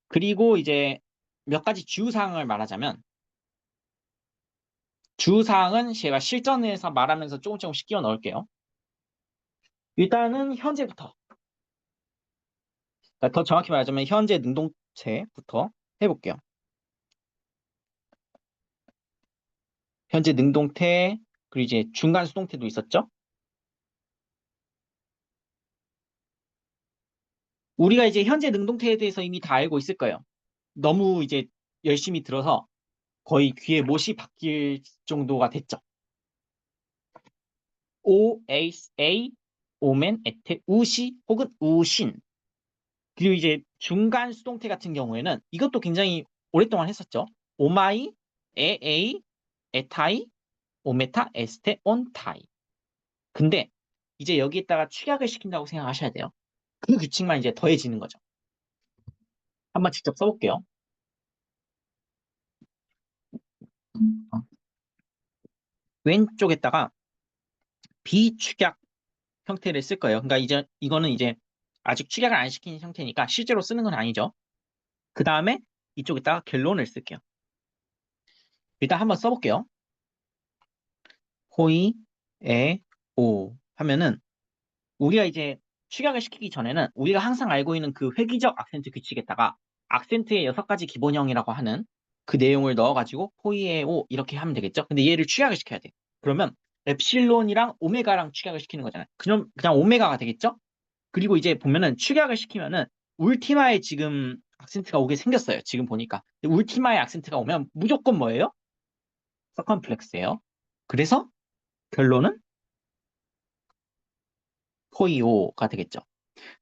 그리고 이제 몇 가지 주의사항을 말하자면 주사항은 제가 실전에서 말하면서 조금씩 끼워 넣을게요. 일단은 현재부터. 그러니까 더 정확히 말하자면 현재 능동체부터 해볼게요. 현재 능동태, 그리고 이제 중간 수동태도 있었죠. 우리가 이제 현재 능동태에 대해서 이미 다 알고 있을 거예요. 너무 이제 열심히 들어서 거의 귀에 못이 박힐 정도가 됐죠. 오, 에이스, 에이, 오멘, 에테, 우시 혹은 우신. 그리고 이제 중간 수동태 같은 경우에는 이것도 굉장히 오랫동안 했었죠. 오마이, 에에이, 에타이, 오메타, 에스테, 온타이. 근데 이제 여기에다가 축약을 시킨다고 생각하셔야 돼요. 그 규칙만 이제 더해지는 거죠. 한번 직접 써볼게요. 어, 왼쪽에다가 비축약 형태를 쓸 거예요. 그러니까 이제 이거는 이제 아직 축약을 안 시킨 형태니까 실제로 쓰는 건 아니죠. 그 다음에 이쪽에다가 결론을 쓸게요. 일단 한번 써볼게요. 호이, 에, 오 하면은 우리가 이제 축약을 시키기 전에는 우리가 항상 알고 있는 그 획기적 악센트 규칙에다가 악센트의 6가지 기본형이라고 하는 그 내용을 넣어가지고 호이에 오 이렇게 하면 되겠죠? 근데 얘를 축약을 시켜야 돼. 그러면 엡실론이랑 오메가랑 축약을 시키는 거잖아요. 그냥 오메가가 되겠죠? 그리고 이제 보면은 축약을 시키면은 울티마에 지금 악센트가 오게 생겼어요. 지금 보니까. 근데 울티마에 악센트가 오면 무조건 뭐예요? 서컴플렉스예요. 그래서 결론은 호이오가 되겠죠.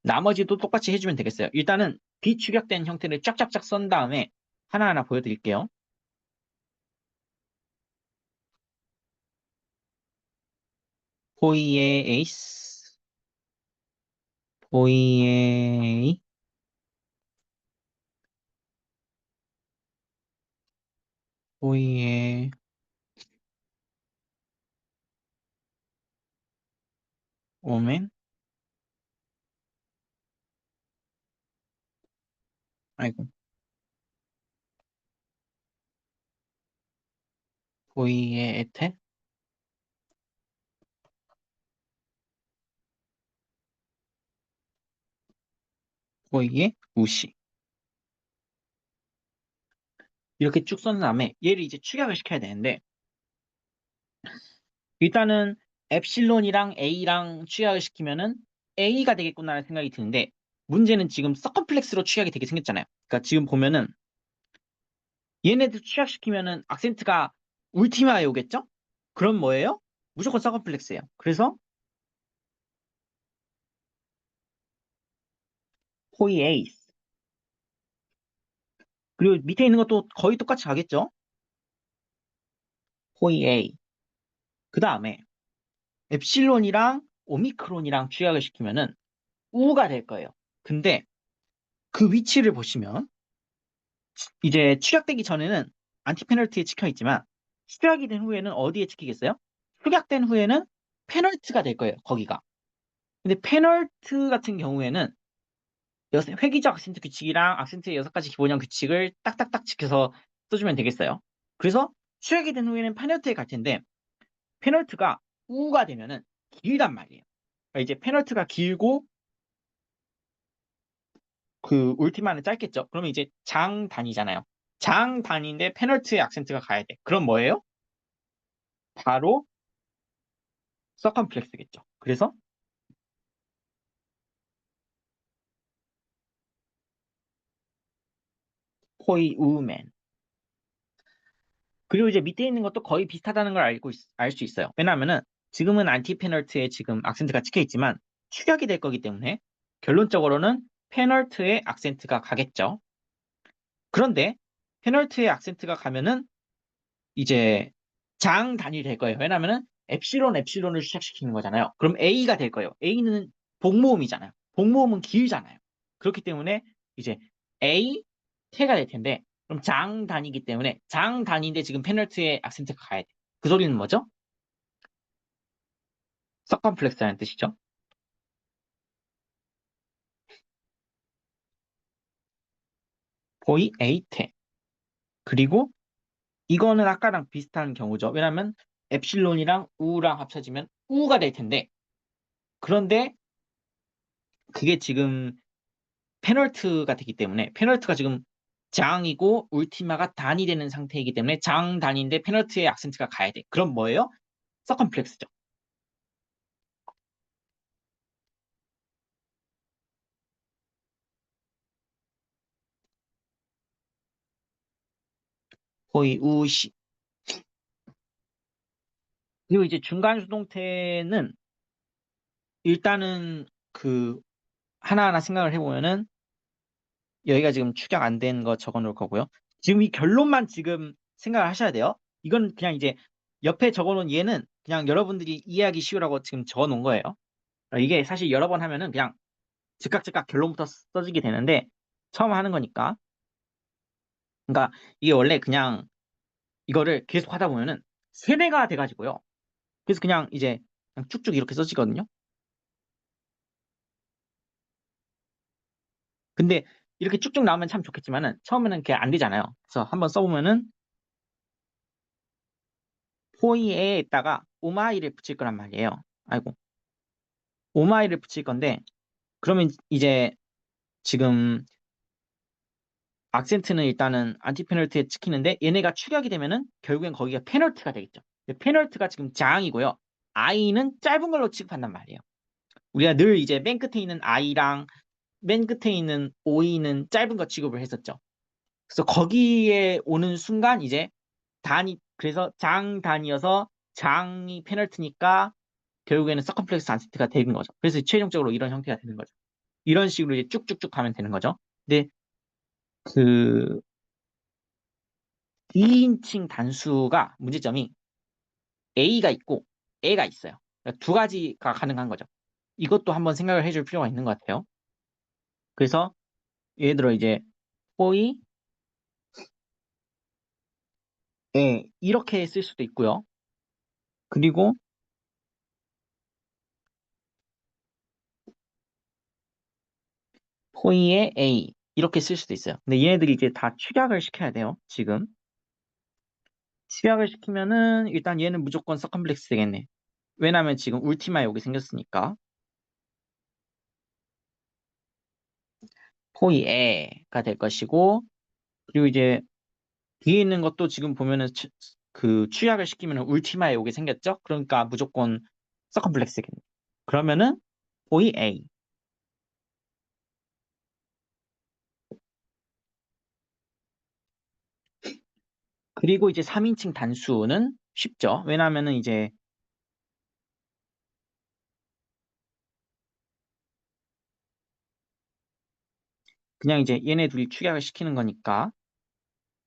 나머지도 똑같이 해주면 되겠어요. 일단은 비축약된 형태를 쫙쫙쫙 썬 다음에 하나하나 보여드릴게요. 호이의 에이스, 호이의 호이의 오멘, 아이고, 호이의 에테, 호이의 우시. 이렇게 쭉 썬 다음에 얘를 이제 축약을 시켜야 되는데 일단은 엡실론이랑 A랑 축약을 시키면은 A가 되겠구나라는 생각이 드는데 문제는 지금 서컴플렉스로 축약이 되게 생겼잖아요. 그러니까 지금 보면은 얘네들 취약시키면은 악센트가 울티마에 오겠죠? 그럼 뭐예요? 무조건 서컴플렉스예요. 그래서 호이 에이스. 그리고 밑에 있는 것도 거의 똑같이 가겠죠? 호이 에이. 그 다음에 엡실론이랑 오미크론이랑 취약을 시키면은 우가 될 거예요. 근데 그 위치를 보시면 이제 축약되기 전에는 안티 페널티에 찍혀 있지만 축약이 된 후에는 어디에 찍히겠어요? 축약된 후에는 페널트가 될 거예요. 거기가. 근데 페널트 같은 경우에는 획기적 악센트 규칙이랑 악센트의 6가지 기본형 규칙을 딱딱딱 지켜서 써주면 되겠어요. 그래서 수액이 된 후에는 페널트에 갈 텐데 페널트가 우가 되면은 길단 말이에요. 그러니까 이제 페널트가 길고 그 울티마는 짧겠죠. 그러면 이제 장 단위잖아요. 장 단위인데 페널트에 악센트가 가야 돼. 그럼 뭐예요? 바로 서컴플렉스겠죠. 그래서 호이 우맨. 그리고 이제 밑에 있는 것도 거의 비슷하다는 걸 알 수 있어요. 왜냐하면은 지금은 안티 페널트에 지금 악센트가 찍혀 있지만 축약이 될 거기 때문에 결론적으로는 페널트에 악센트가 가겠죠. 그런데 페널트에 악센트가 가면은 이제 장 단위 될 거예요. 왜냐하면은 엡실론을 시작시키는 거잖아요. 그럼 A가 될 거예요. A는 복모음이잖아요. 복모음은 길잖아요. 그렇기 때문에 이제 A 태가 될 텐데 그럼 장 단위이기 때문에 장 단위인데 지금 페널트에 악센트가 가야 돼. 그 소리는 뭐죠? 서컴플렉스라는 뜻이죠. 보이 A 태. 그리고 이거는 아까랑 비슷한 경우죠. 왜냐하면 엡실론이랑 우랑 합쳐지면 우가 될 텐데 그런데 그게 지금 페널트가 되기 때문에 페널트가 지금 장이고 울티마가 단이 되는 상태이기 때문에 장 단인데 페널트에 악센트가 가야 돼. 그럼 뭐예요? 서컴플렉스죠. 호의 우시. 그리고 이제 중간 수동태는 일단은 그 하나하나 생각을 해보면은 여기가 지금 축약 안 된 거 적어 놓을 거고요. 지금 이 결론만 지금 생각을 하셔야 돼요. 이건 그냥 이제 옆에 적어놓은 얘는 그냥 여러분들이 이해하기 쉬우라고 지금 적어놓은 거예요. 이게 사실 여러 번 하면은 그냥 즉각 결론부터 써지게 되는데 처음 하는 거니까. 그러니까 이게 원래 그냥 이거를 계속 하다 보면은 세뇌가 돼가지고요. 그래서 그냥 이제 그냥 쭉쭉 이렇게 써지거든요. 근데 이렇게 쭉쭉 나오면 참 좋겠지만은 처음에는 그게 안 되잖아요. 그래서 한번 써보면은 포이에다가 오마이를 붙일 거란 말이에요. 아이고, 오마이를 붙일 건데 그러면 이제 지금 악센트는 일단은 안티 페널티에 찍히는데 얘네가 축약이 되면은 결국엔 거기가 페널티가 되겠죠. 근데 페널티가 지금 장이고요. I는 짧은 걸로 취급한단 말이에요. 우리가 늘 이제 맨 끝에 있는 I랑 맨 끝에 있는 O는 짧은 거 취급을 했었죠. 그래서 거기에 오는 순간 이제 단이 그래서 장 단이어서 장이 페널티니까 결국에는 서컴플렉스 안티가 되는 거죠. 그래서 최종적으로 이런 형태가 되는 거죠. 이런 식으로 이제 쭉쭉쭉 가면 되는 거죠. 근데 그 2인칭 단수가 문제점이 A가 있고 A가 있어요. 그러니까 두 가지가 가능한 거죠. 이것도 한번 생각을 해줄 필요가 있는 것 같아요. 그래서 예를 들어 이제 포이 에 이렇게 쓸 수도 있고요. 그리고 포이의 A 이렇게 쓸 수도 있어요. 근데 얘네들이 이제 다 축약을 시켜야 돼요. 지금 축약을 시키면은 일단 얘는 무조건 서컴플렉스 되겠네. 왜냐면 지금 울티마 여기 생겼으니까 포이에가 될 것이고 그리고 이제 뒤에 있는 것도 지금 보면은 그 취약을 시키면은 울티마에 오게 생겼죠? 그러니까 무조건 서컴플렉스겠네. 그러면은 포이 A. 그리고 이제 3인칭 단수는 쉽죠. 왜냐면은 이제 그냥 이제 얘네 둘이 축약을 시키는 거니까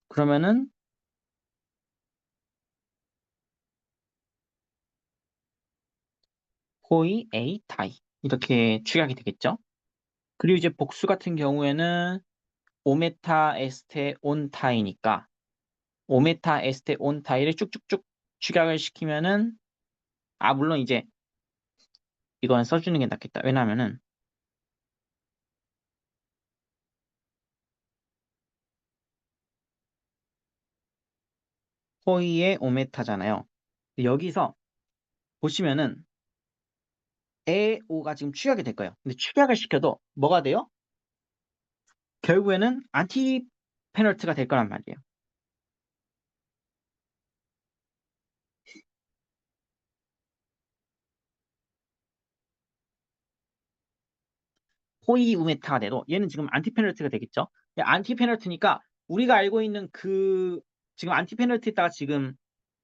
그러면은 포이 A 타이 이렇게 축약이 되겠죠. 그리고 이제 복수 같은 경우에는 오메타 에스테 온 타이니까 오메타 에스테 온 타이를 쭉쭉쭉 축약을 시키면은 물론 이제 이건 써주는 게 낫겠다. 왜냐면은 포이의 오메타잖아요. 여기서 보시면은 에오가 지금 축약이 될 거예요. 근데 축약을 시켜도 뭐가 돼요? 결국에는 안티 페널티가 될 거란 말이에요. 포이 우메타가 돼도 얘는 지금 안티 페널티가 되겠죠. 안티 페널티니까 우리가 알고 있는 그 지금 안티 페널티에다가 지금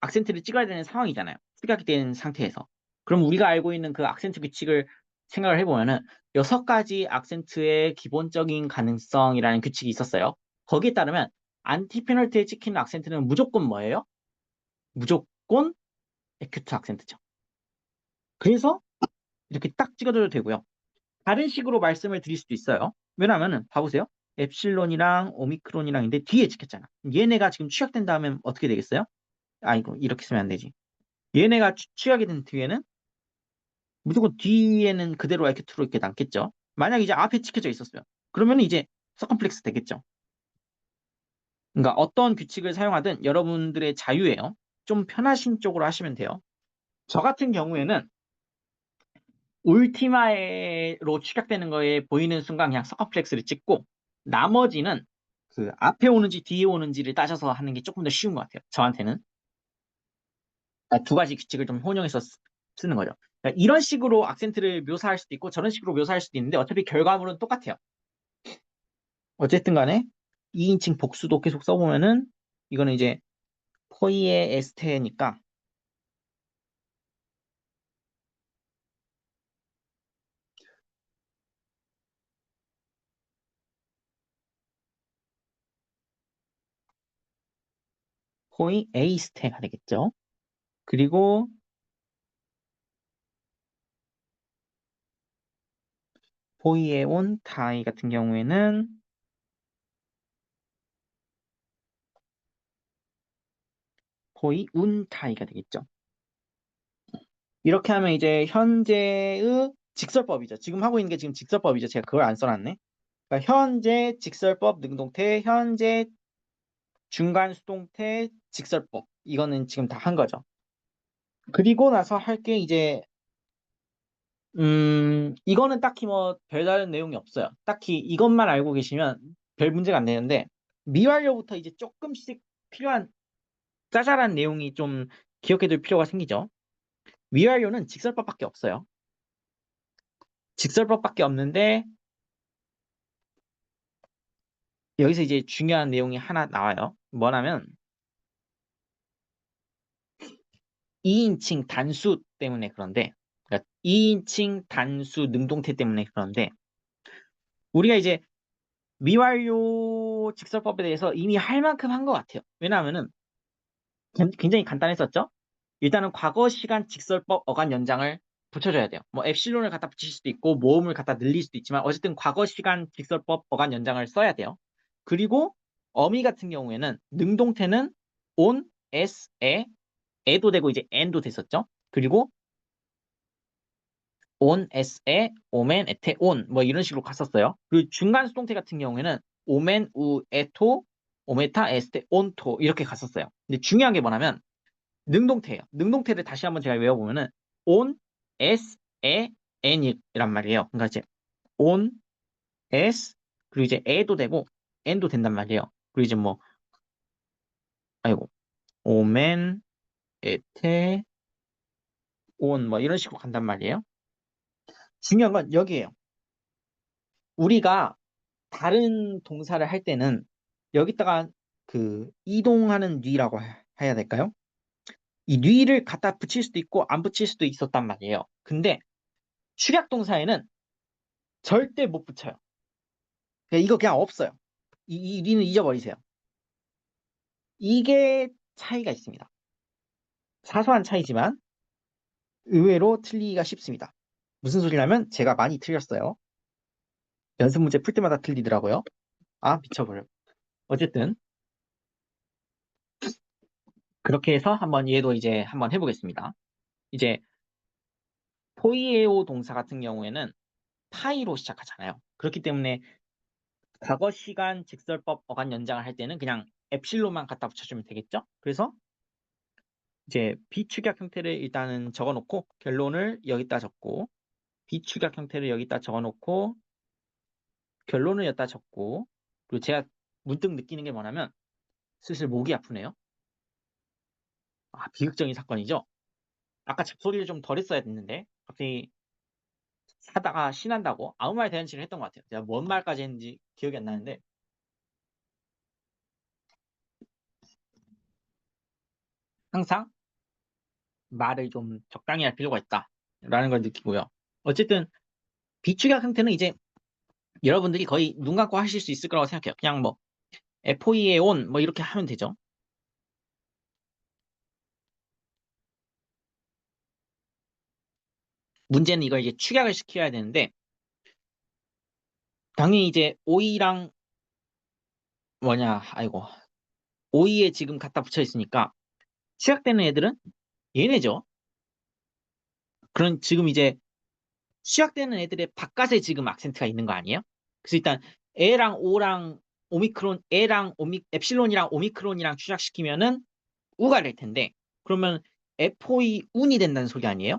악센트를 찍어야 되는 상황이잖아요. 축약이 된 상태에서. 그럼 우리가 알고 있는 그 악센트 규칙을 생각을 해보면은 6가지 악센트의 기본적인 가능성이라는 규칙이 있었어요. 거기에 따르면 안티 페널티에 찍히는 악센트는 무조건 뭐예요? 무조건 에큐트 악센트죠. 그래서 이렇게 딱 찍어줘도 되고요. 다른 식으로 말씀을 드릴 수도 있어요. 왜냐하면은 봐보세요. 엡실론이랑 오미크론이랑인데 뒤에 찍혔잖아. 얘네가 지금 취약된 다음에 어떻게 되겠어요? 이거 이렇게 쓰면 안 되지. 얘네가 취약이 된 뒤에는 무조건 뒤에는 그대로 에큐트로 이렇게 남겠죠. 만약 이제 앞에 찍혀져 있었어요. 그러면 이제 서컴플렉스 되겠죠. 그러니까 어떤 규칙을 사용하든 여러분들의 자유예요. 좀 편하신 쪽으로 하시면 돼요. 저 같은 경우에는 울티마로 축약되는 거에 보이는 순간 그냥 서커플렉스를 찍고 나머지는 그 앞에 오는지 뒤에 오는지를 따져서 하는 게 조금 더 쉬운 것 같아요. 저한테는 두 가지 규칙을 좀 혼용해서 쓰는 거죠. 그러니까 이런 식으로 악센트를 묘사할 수도 있고 저런 식으로 묘사할 수도 있는데 어차피 결과물은 똑같아요. 어쨌든 간에 2인칭 복수도 계속 써보면은 이거는 이제 포이의 에스테니까 포이 에이스테가 되겠죠. 그리고 포이에온 타이 같은 경우에는 포이 운 타이가 되겠죠. 이렇게 하면 이제 현재의 직설법이죠. 지금 하고 있는 게 지금 직설법이죠. 제가 그걸 안 써놨네. 그러니까 현재 직설법 능동태, 현재 중간 수동태 직설법. 이거는 지금 다 한 거죠. 그리고 나서 할 게 이제 이거는 딱히 뭐 별다른 내용이 없어요. 딱히 이것만 알고 계시면 별 문제가 안 되는데 미완료부터 이제 조금씩 필요한 짜잘한 내용이 좀 기억해둘 필요가 생기죠. 미완료는 직설법밖에 없어요. 직설법밖에 없는데 여기서 이제 중요한 내용이 하나 나와요. 뭐냐면 2인칭 단수 때문에 그런데 그러니까 2인칭 단수 능동태 때문에 그런데 우리가 이제 미완료 직설법에 대해서 이미 할 만큼 한 것 같아요. 왜냐하면은 굉장히 간단했었죠. 일단은 과거 시간 직설법 어간 연장을 붙여줘야 돼요. 뭐 엡실론을 갖다 붙일 수도 있고 모음을 갖다 늘릴 수도 있지만 어쨌든 과거 시간 직설법 어간 연장을 써야 돼요. 그리고 어미 같은 경우에는 능동태는 on, as, 에도 되고 이제 and도 됐었죠. 그리고 on, as에, omen, et에, on 뭐 이런 식으로 갔었어요. 그리고 중간 수동태 같은 경우에는 omen, u, e토, 오메타, 에스테, 온토 이렇게 갔었어요. 근데 중요한 게 뭐냐면 능동태예요. 능동태를 다시 한번 제가 외워보면은 on, as, e, n이란 말이에요. 그러니까 이제 on, as 그리고 이제 e도 되고 n도 된단 말이에요. 그리고 이제 뭐 아이고 omen, ete, on 뭐 이런 식으로 간단 말이에요. 중요한 건 여기에요. 우리가 다른 동사를 할 때는 여기다가 그 이동하는 뉘라고 해야 될까요? 이 뉘를 갖다 붙일 수도 있고 안 붙일 수도 있었단 말이에요. 근데 축약 동사에는 절대 못 붙여요. 이거 그냥 없어요. 이 뉘는 잊어버리세요. 이게 차이가 있습니다. 사소한 차이지만 의외로 틀리기가 쉽습니다. 무슨 소리냐면 제가 많이 틀렸어요. 연습 문제 풀 때마다 틀리더라고요. 아, 미쳐버려. 어쨌든 그렇게 해서 한번 얘도 이제 한번 해보겠습니다. 이제 포이에오 동사 같은 경우에는 파이로 시작하잖아요. 그렇기 때문에 과거 시간 직설법 어간 연장을 할 때는 그냥 엡실론만 갖다 붙여주면 되겠죠? 그래서 이제 비축약 형태를 일단은 적어놓고 결론을 여기다 적고 비축약 형태를 여기다 적어놓고 결론을 여기다 적고 그리고 제가 문득 느끼는 게 뭐냐면 슬슬 목이 아프네요. 아, 비극적인 사건이죠? 아까 잡소리를 좀 덜 했어야 됐는데 갑자기 하다가 신난다고 아무 말 대잔치를 했던 것 같아요. 제가 뭔 말까지 했는지 기억이 안 나는데 항상 말을 좀 적당히 할 필요가 있다라는 걸 느끼고요. 어쨌든 비축약 형태는 이제 여러분들이 거의 눈 감고 하실 수 있을 거라고 생각해요. 그냥 뭐 FOE에 온 뭐 이렇게 하면 되죠. 문제는 이걸 이제 축약을 시켜야 되는데 당연히 이제 OE랑 뭐냐 아이고 OE에 지금 갖다 붙여 있으니까 축약되는 애들은 얘네죠. 그런 지금 이제 취약되는 애들의 바깥에 지금 악센트가 있는 거 아니에요? 그래서 일단 A랑 O랑 오미크론, A랑 엡실론이랑 오미크론이랑 추락시키면은 우가 될 텐데, 그러면 FOE 운이 된다는 소리 아니에요?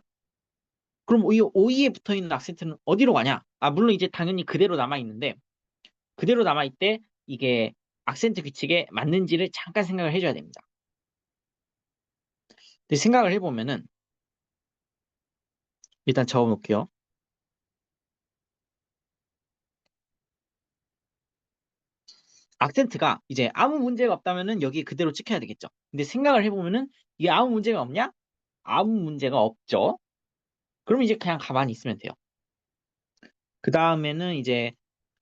그럼 이 OE에 붙어 있는 악센트는 어디로 가냐? 아, 물론 이제 당연히 그대로 남아 있는데, 그대로 남아 있대 이게 악센트 규칙에 맞는지를 잠깐 생각을 해줘야 됩니다. 근데 생각을 해보면은 일단 적어놓을게요. 악센트가 이제 아무 문제가 없다면은 여기 그대로 찍혀야 되겠죠. 근데 생각을 해보면은 이게 아무 문제가 없냐? 아무 문제가 없죠. 그럼 이제 그냥 가만히 있으면 돼요. 그 다음에는 이제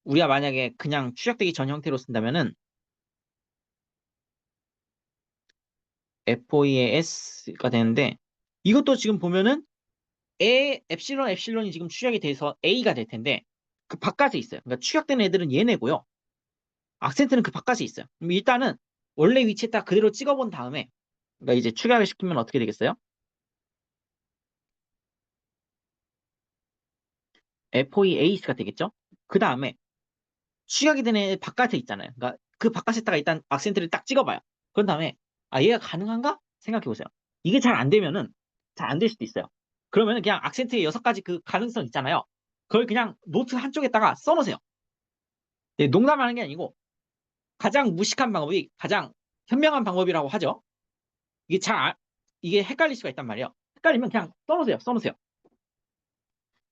우리가 만약에 그냥 추적되기 전 형태로 쓴다면은 FOE의 S가 되는데 이것도 지금 보면은 epsilon이 지금 추격이 돼서 A가 될 텐데 그 바깥에 있어요. 그러니까 추격된 애들은 얘네고요. 악센트는 그 바깥에 있어요. 그럼 일단은 원래 위치에 딱 그대로 찍어본 다음에 그러니까 이제 추격을 시키면 어떻게 되겠어요? FOE AC가 되겠죠? 그 다음에 추격이 된 애 바깥에 있잖아요. 그러니까 그 바깥에다가 일단 악센트를 딱 찍어봐요. 그런 다음에 아 얘가 가능한가? 생각해보세요. 이게 잘 안 되면은 잘 안 될 수도 있어요. 그러면은 그냥 악센트의 6가지 그 가능성 있잖아요. 그걸 그냥 노트 한쪽에다가 써놓으세요. 예, 농담하는 게 아니고 가장 무식한 방법이 가장 현명한 방법이라고 하죠. 이게 이게 헷갈릴 수가 있단 말이에요. 헷갈리면 그냥 써놓으세요. 써놓으세요.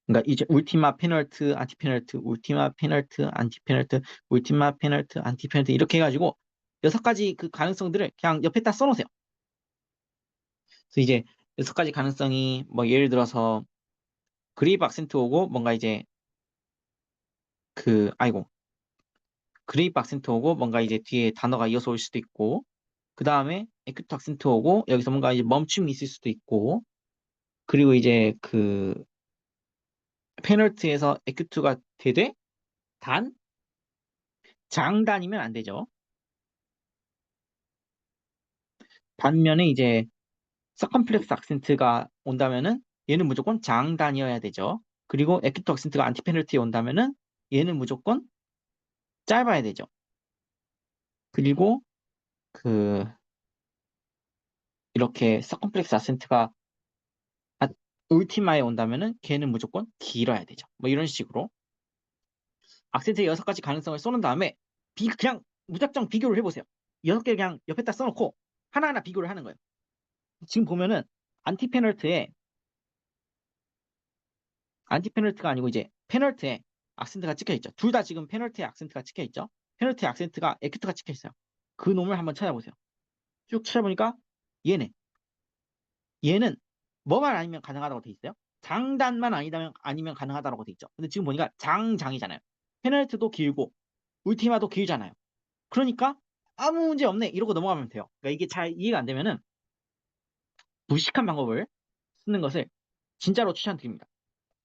그러니까 이제 울티마 페널트, 안티 페널트, 울티마 페널트, 안티 페널트, 울티마 페널트, 안티 페널트 이렇게 해가지고 6가지 그 가능성들을 그냥 옆에다 써놓으세요. 그래서 이제 6가지 가능성이 뭐 예를 들어서 그레이브 악센트 오고 뭔가 이제 아이고 그레이브 악센트 오고 뭔가 이제 뒤에 단어가 이어서 올 수도 있고 그 다음에 에큐트 악센트 오고 여기서 뭔가 이제 멈춤이 있을 수도 있고 그리고 이제 그 페널트에서 에큐트가 되되 단 장단이면 안 되죠. 반면에 이제 서컴플렉스 악센트가 온다면은 얘는 무조건 장단이어야 되죠. 그리고 에큐트 악센트가 안티 페널티에 온다면은 얘는 무조건 짧아야 되죠. 그리고 그 이렇게 서컴플렉스 악센트가 울티마에 온다면은 걔는 무조건 길어야 되죠. 뭐 이런 식으로 악센트의 6가지 가능성을 쏘는 다음에 그냥 무작정 비교를 해보세요. 6개 그냥 옆에다 써놓고 하나하나 비교를 하는 거예요. 지금 보면은 안티 페널트에 안티 페널트가 아니고 이제 페널트에 악센트가 찍혀 있죠. 둘 다 지금 페널트에 악센트가 찍혀 있죠. 페널트에 악센트가 에큐트가 찍혀 있어요. 그 놈을 한번 찾아보세요. 쭉 찾아보니까 얘네 얘는 뭐만 아니면 가능하다고 돼 있어요. 장단만 아니면 가능하다고 돼 있죠. 근데 지금 보니까 장이잖아요. 페널트도 길고 울티마도 길잖아요. 그러니까 아무 문제 없네 이러고 넘어가면 돼요. 그러니까 이게 잘 이해가 안 되면은 무식한 방법을 쓰는 것을 진짜로 추천드립니다.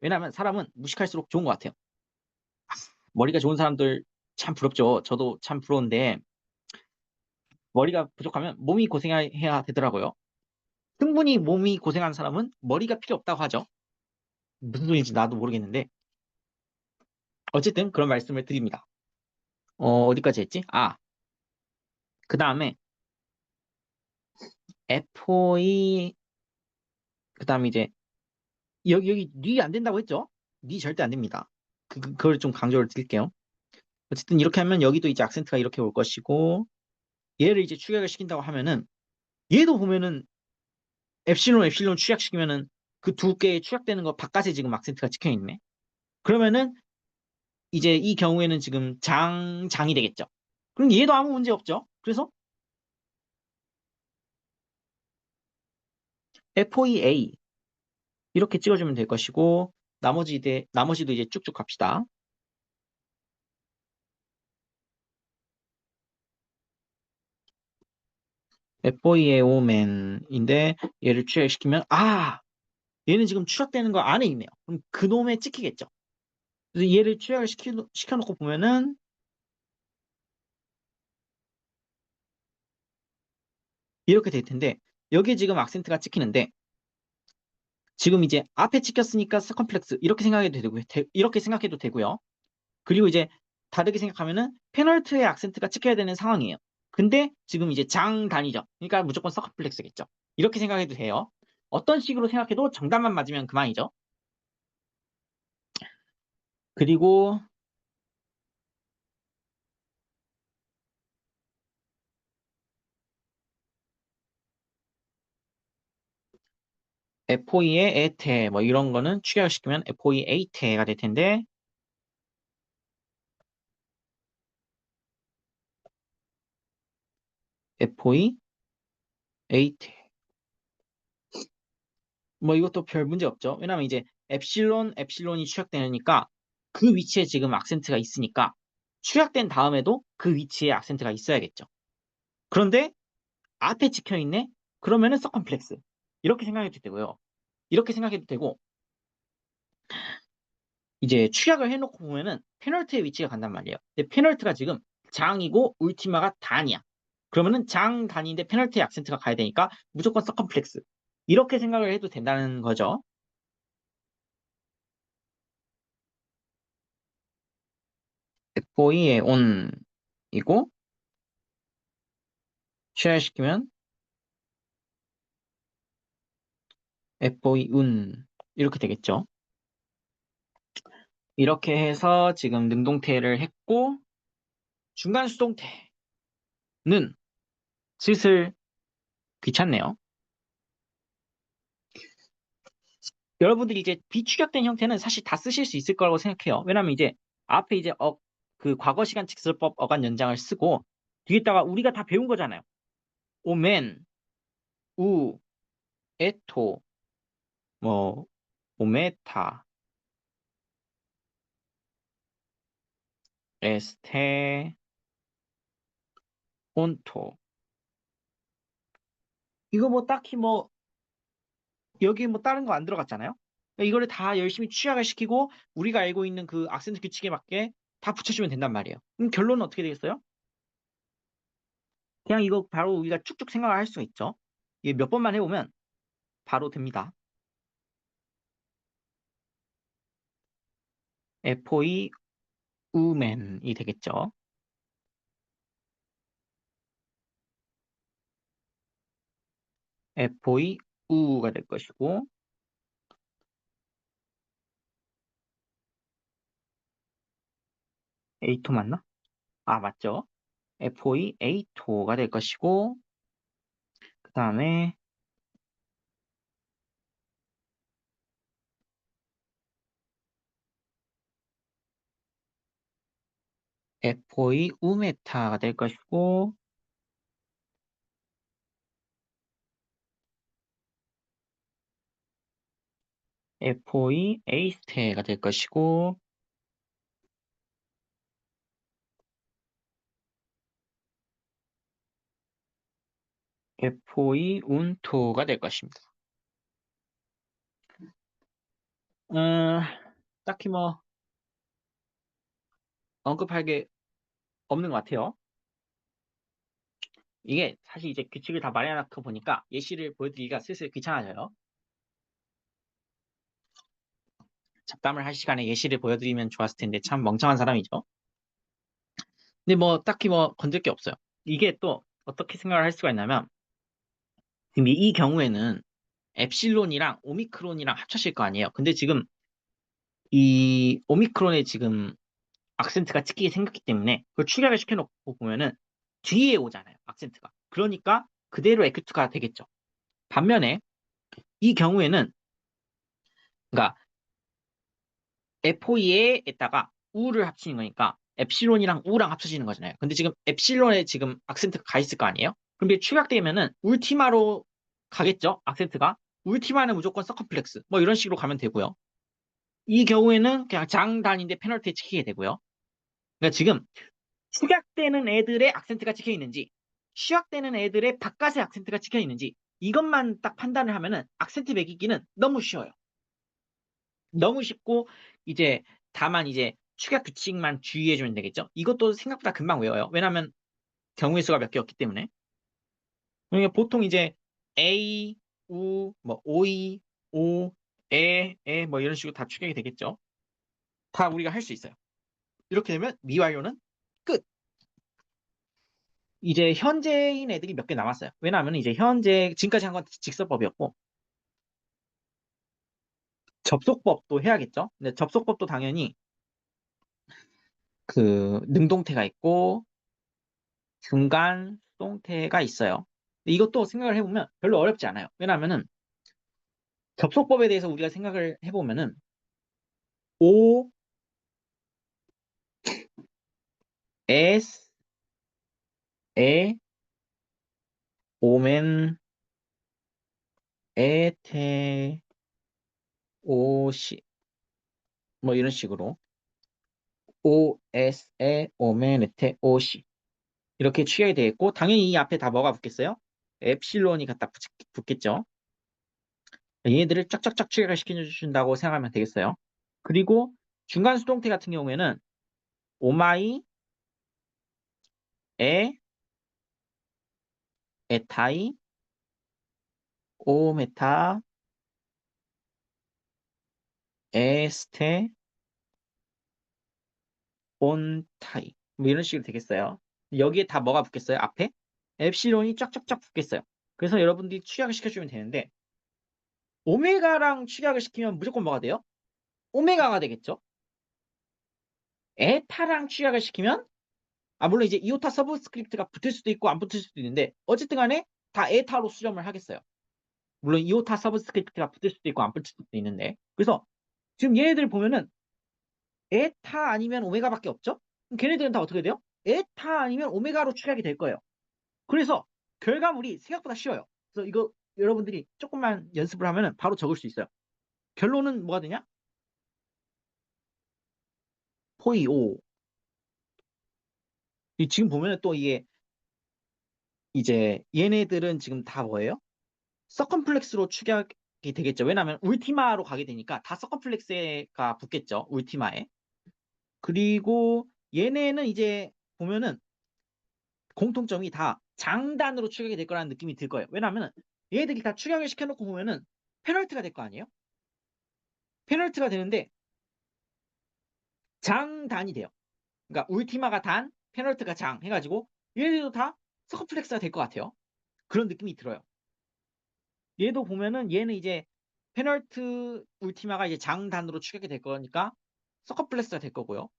왜냐하면 사람은 무식할수록 좋은 것 같아요. 머리가 좋은 사람들 참 부럽죠. 저도 참 부러운데 머리가 부족하면 몸이 고생해야 되더라고요. 충분히 몸이 고생한 사람은 머리가 필요 없다고 하죠. 무슨 소리인지 나도 모르겠는데 어쨌든 그런 말씀을 드립니다. 어디까지 했지? 그 다음에 F4E 그 다음에 이제 여기 뉘 안 된다고 했죠? 뉘 절대 안 됩니다. 그걸 좀 강조를 드릴게요. 어쨌든 이렇게 하면 여기도 이제 악센트가 이렇게 올 것이고 얘를 이제 추격을 시킨다고 하면은 얘도 보면은 엡실론 추격시키면은 그 두 개의 추격되는 거 바깥에 지금 악센트가 찍혀 있네. 그러면은 이제 이 경우에는 지금 장이 되겠죠. 그럼 얘도 아무 문제 없죠. 그래서 F4EA 이렇게 찍어주면 될 것이고 나머지도 이제 쭉쭉 갑시다. F4EA 오맨인데 얘를 추격시키면 얘는 지금 추격되는 거 안에 있네요. 그럼 그놈에 찍히겠죠. 그래서 얘를 추격을 시켜놓고 보면은 이렇게 될 텐데 여기에 지금 악센트가 찍히는데 지금 이제 앞에 찍혔으니까 서컴플렉스 이렇게 생각해도 되고요. 그리고 이제 다르게 생각하면은 페널트에 악센트가 찍혀야 되는 상황이에요. 근데 지금 이제 장단이죠. 그러니까 무조건 서컴플렉스겠죠. 이렇게 생각해도 돼요. 어떤 식으로 생각해도 정답만 맞으면 그만이죠. 그리고 F4E의 에테 뭐 이런 거는 추격시키면 F4E 에이테가 될 텐데 F4E 에이테 뭐 이것도 별 문제 없죠. 왜냐면 이제 엡실론이 추격되니까 그 위치에 지금 악센트가 있으니까 추격된 다음에도 그 위치에 악센트가 있어야겠죠. 그런데 앞에 찍혀 있네? 그러면은 서컴플렉스. 이렇게 생각해도 되고요. 이렇게 생각해도 되고, 이제 축약을 해놓고 보면은 페널트의 위치가 간단 말이에요. 근데 페널트가 지금 장이고 울티마가 단이야. 그러면은 장 단인데 페널트의 악센트가 가야 되니까 무조건 서컴플렉스. 이렇게 생각을 해도 된다는 거죠. F4의 온이고 취하시키면 F4의 운 이렇게 되겠죠. 이렇게 해서 지금 능동태를 했고 중간 수동태는 슬슬 귀찮네요. 여러분들이 이제 비축약된 형태는 사실 다 쓰실 수 있을 거라고 생각해요. 왜냐면 이제 앞에 이제 그 과거 시간 직설법 어간 연장을 쓰고 뒤에다가 우리가 다 배운 거잖아요. 오멘, 우, 에토, 뭐 오메타, 에스테, 온토. 이거 뭐 딱히 뭐 여기 뭐 다른 거 안 들어갔잖아요. 그러니까 이거를 다 열심히 취약을 시키고 우리가 알고 있는 그 악센트 규칙에 맞게 다 붙여주면 된단 말이에요. 그럼 결론은 어떻게 되겠어요? 그냥 이거 바로 우리가 쭉쭉 생각을 할 수가 있죠. 이게 몇 번만 해보면 바로 됩니다. F4E 우맨이 되겠죠. F4E 우가 될 것이고 에이토 맞나? 아 맞죠. F4E 에이토가 될 것이고 그 다음에 F4E 우메타가 될 것이고 F4E 에이스테가 될 것이고 F4E 운토가 될 것입니다. 음, 딱히 뭐 언급할 게 없는 것 같아요. 이게 사실 이제 규칙을 다 마련해놓고 보니까 예시를 보여드리기가 슬슬 귀찮아져요. 잡담을 할 시간에 예시를 보여드리면 좋았을 텐데 참 멍청한 사람이죠. 근데 뭐 딱히 뭐 건들 게 없어요. 이게 또 어떻게 생각을 할 수가 있냐면 지금 이 경우에는 엡실론이랑 오미크론이랑 합쳐질 거 아니에요. 근데 지금 이 오미크론에 지금 악센트가 찍히게 생겼기 때문에 그걸 축약을 시켜놓고 보면은 뒤에 오잖아요. 악센트가. 그러니까 그대로 에큐트가 되겠죠. 반면에 이 경우에는 그러니까 F4E에다가 우를 합치는 거니까 엡실론이랑 우랑 합쳐지는 거잖아요. 근데 지금 엡실론에 지금 악센트가 가 있을 거 아니에요? 그럼 이게 축약되면은 울티마로 가겠죠? 악센트가. 울티마는 무조건 서컴플렉스. 뭐 이런 식으로 가면 되고요. 이 경우에는 그냥 장단인데 페널티에 찍히게 되고요. 그러니까 지금 축약되는 애들의 악센트가 찍혀 있는지, 취약되는 애들의 바깥의 악센트가 찍혀 있는지, 이것만 딱 판단을 하면은 악센트 매기기는 너무 쉬워요. 너무 쉽고, 이제 다만 이제 축약 규칙만 주의해주면 되겠죠? 이것도 생각보다 금방 외워요. 왜냐하면 경우의 수가 몇 개 없기 때문에. 그러니까 보통 이제 A, 우, 뭐 오이, 오, 뭐 이런 식으로 다 축약이 되겠죠? 다 우리가 할 수 있어요. 이렇게 되면 미완료는 끝. 이제 현재인 애들이 몇 개 남았어요. 왜냐하면 이제 현재 지금까지 한 건 직설법이었고 접속법도 해야겠죠. 근데 접속법도 당연히 그 능동태가 있고 중간 수동태가 있어요. 근데 이것도 생각을 해보면 별로 어렵지 않아요. 왜냐하면은 접속법에 대해서 우리가 생각을 해보면은 O, S, 에, 오멘, 에테, 오시 뭐 이런 식으로 O, S, 에, 오멘, 에테, 오시 이렇게 취약이 되어 있고 당연히 이 앞에 다 뭐가 붙겠어요? 엡실론이 갖다 붙겠죠. 얘네들을 쫙쫙쫙 추격을 시켜준다고 생각하면 되겠어요. 그리고 중간 수동태 같은 경우에는 오마이, 에, 에타이, 오메타, 에스테, 온타이 뭐 이런 식으로 되겠어요. 여기에 다 뭐가 붙겠어요? 앞에 엡실론이 쫙쫙쫙 붙겠어요. 그래서 여러분들이 축약을 시켜주면 되는데 오메가랑 축약을 시키면 무조건 뭐가 돼요? 오메가가 되겠죠. 에타랑 축약을 시키면 물론 이제 이오타 서브스크립트가 붙을 수도 있고 안 붙을 수도 있는데 어쨌든 간에 다 에타로 수렴을 하겠어요. 물론 이오타 서브스크립트가 붙을 수도 있고 안 붙을 수도 있는데 그래서 지금 얘네들 보면은 에타 아니면 오메가밖에 없죠? 그럼 걔네들은 다 어떻게 돼요? 에타 아니면 오메가로 축약이 될 거예요. 그래서 결과물이 생각보다 쉬워요. 그래서 이거 여러분들이 조금만 연습을 하면 바로 적을 수 있어요. 결론은 뭐가 되냐? 포이오. 지금 보면은 또 이게 이제 얘네들은 지금 다 뭐예요? 서컴플렉스로 축약이 되겠죠. 왜냐하면 울티마로 가게 되니까 다 서컴플렉스가 붙겠죠. 울티마에. 그리고 얘네는 이제 보면은 공통점이 다 장단으로 축약이 될 거라는 느낌이 들 거예요. 왜냐하면 얘네들이 다 축약을 시켜놓고 보면은 페널티가 될 거 아니에요? 페널티가 되는데 장단이 돼요. 그러니까 울티마가 단, 페널티가 장 해가지고 얘네들도 다 서커플렉스가 될 것 같아요. 그런 느낌이 들어요. 얘도 보면은 얘는 이제 페널트 울티마가 이제 장단으로 추격이 될 거니까 서커플렉스가 될 거고요.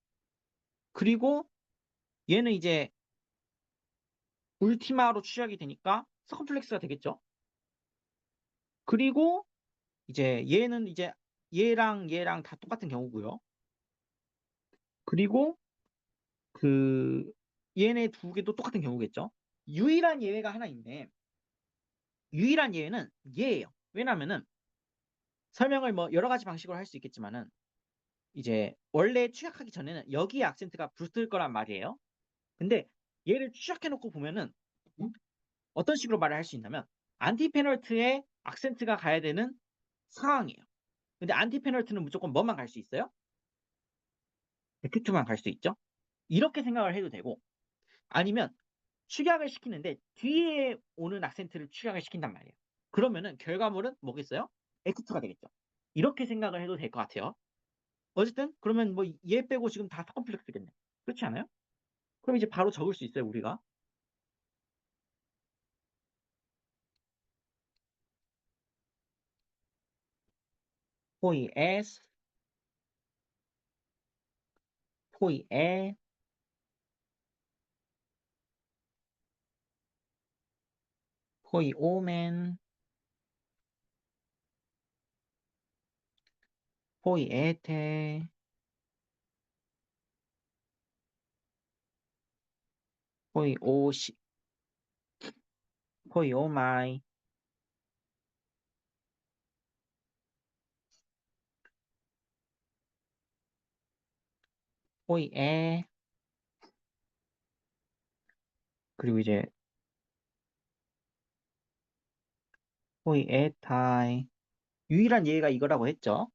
그리고 얘는 이제 울티마로 추격이 되니까 서커플렉스가 되겠죠. 그리고 이제 얘는 이제 얘랑 다 똑같은 경우고요. 그리고 그 얘네 두 개도 똑같은 경우겠죠. 유일한 예외가 하나 있네. 유일한 예외는 얘예요. 왜냐면은 설명을 뭐 여러 가지 방식으로 할 수 있겠지만은 이제 원래 추격하기 전에는 여기에 악센트가 붙을 거란 말이에요. 근데 얘를 추격해 놓고 보면은 어떤 식으로 말을 할 수 있냐면 안티 페널트에 악센트가 가야 되는 상황이에요. 근데 안티 페널트는 무조건 뭐만 갈 수 있어요? 에펙트만 갈 수 있죠. 이렇게 생각을 해도 되고 아니면 축약을 시키는데 뒤에 오는 악센트를 축약을 시킨단 말이에요. 그러면은 결과물은 뭐겠어요? 에크트가 되겠죠. 이렇게 생각을 해도 될 것 같아요. 어쨌든 그러면 뭐 얘 빼고 지금 다 컴플렉스겠네. 그렇지 않아요? 그럼 이제 바로 적을 수 있어요, 우리가. 포이 S, 포이 에, 포이 오멘, 포이 에테, 포이 오시, 포이 오마이, 포이 에, 그리고 이제 포이 에타이. 유일한 예가 이거라고 했죠.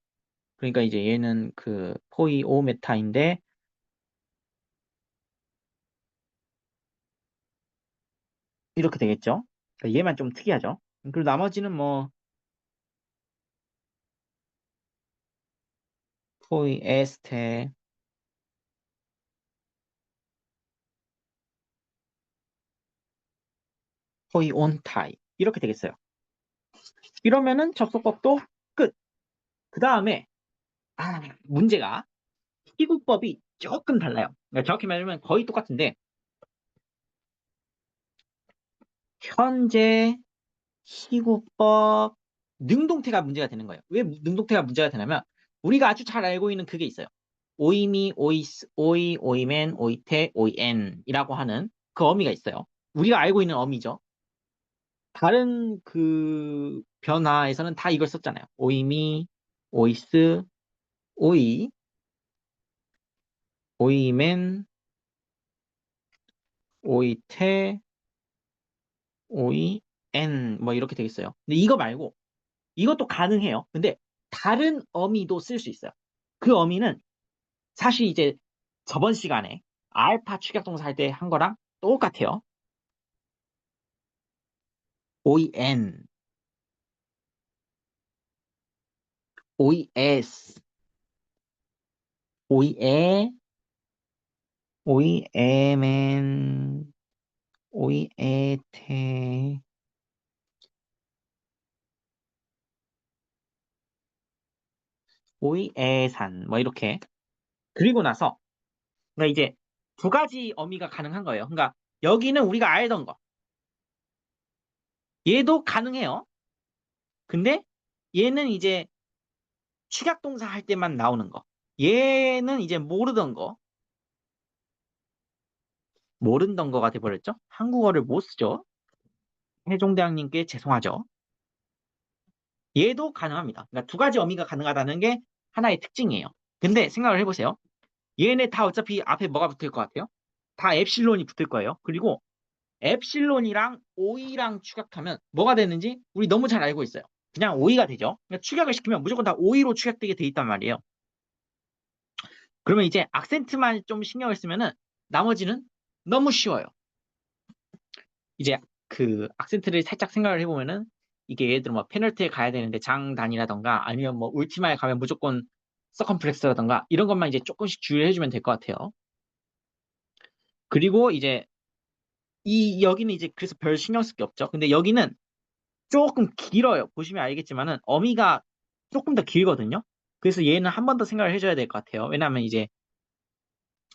그러니까 이제 얘는 그 포이 오 메타인데 이렇게 되겠죠. 그러니까 얘만 좀 특이하죠. 그리고 나머지는 뭐 포이 에스테, 포이 온타이 이렇게 되겠어요. 이러면은 접속법도 끝. 그 다음에 문제가 시구법이 조금 달라요. 그러니까 정확히 말하면 거의 똑같은데 현재 시구법 능동태가 문제가 되는 거예요. 왜 능동태가 문제가 되냐면 우리가 아주 잘 알고 있는 그게 있어요. 오이미, 오이스, 오이, 오이맨, 오이테, 오이엔이라고 하는 그 어미가 있어요. 우리가 알고 있는 어미죠. 다른 그 변화에서는 다 이걸 썼잖아요. 오이미, 오이스, 오이, 오이맨, 오이테, 오이. N 뭐 이렇게 되겠어요. 근데 이거 말고 이것도 가능해요. 근데 다른 어미도 쓸 수 있어요. 그 어미는 사실 이제 저번 시간에 알파 축약동사 할 때 한 거랑 똑같아요. OEN, OES, OEE, OEMN, OEE테, OE에산 뭐 이렇게. 그리고 나서 그러니까 이제 두 가지 어미가 가능한 거예요. 그러니까 여기는 우리가 알던 거. 얘도 가능해요. 근데 얘는 이제 축약동사 할 때만 나오는 거. 얘는 이제 모르던 거. 모른던 거가 돼버렸죠? 한국어를 못 쓰죠? 세종대왕님께 죄송하죠. 얘도 가능합니다. 그러니까 두 가지 어미가 가능하다는 게 하나의 특징이에요. 근데 생각을 해보세요. 얘네 다 어차피 앞에 뭐가 붙을 것 같아요? 다 엡실론이 붙을 거예요. 그리고 엡실론이랑 오이랑 축약하면 뭐가 되는지 우리 너무 잘 알고 있어요. 그냥 오이가 되죠. 그러니까 축약을 시키면 무조건 다 오이로 축약되게 돼 있단 말이에요. 그러면 이제 악센트만 좀 신경을 쓰면은 나머지는 너무 쉬워요. 이제 그 악센트를 살짝 생각을 해보면은 이게 예를 들어 뭐 페널티에 가야 되는데 장단이라던가 아니면 뭐 울티마에 가면 무조건 서컴플렉스라던가 이런 것만 이제 조금씩 주의해주면 될 것 같아요. 그리고 이제 이 여기는 이제 그래서 별 신경 쓸 게 없죠. 근데 여기는 조금 길어요. 보시면 알겠지만은 어미가 조금 더 길거든요. 그래서 얘는 한 번 더 생각을 해줘야 될 것 같아요. 왜냐하면 이제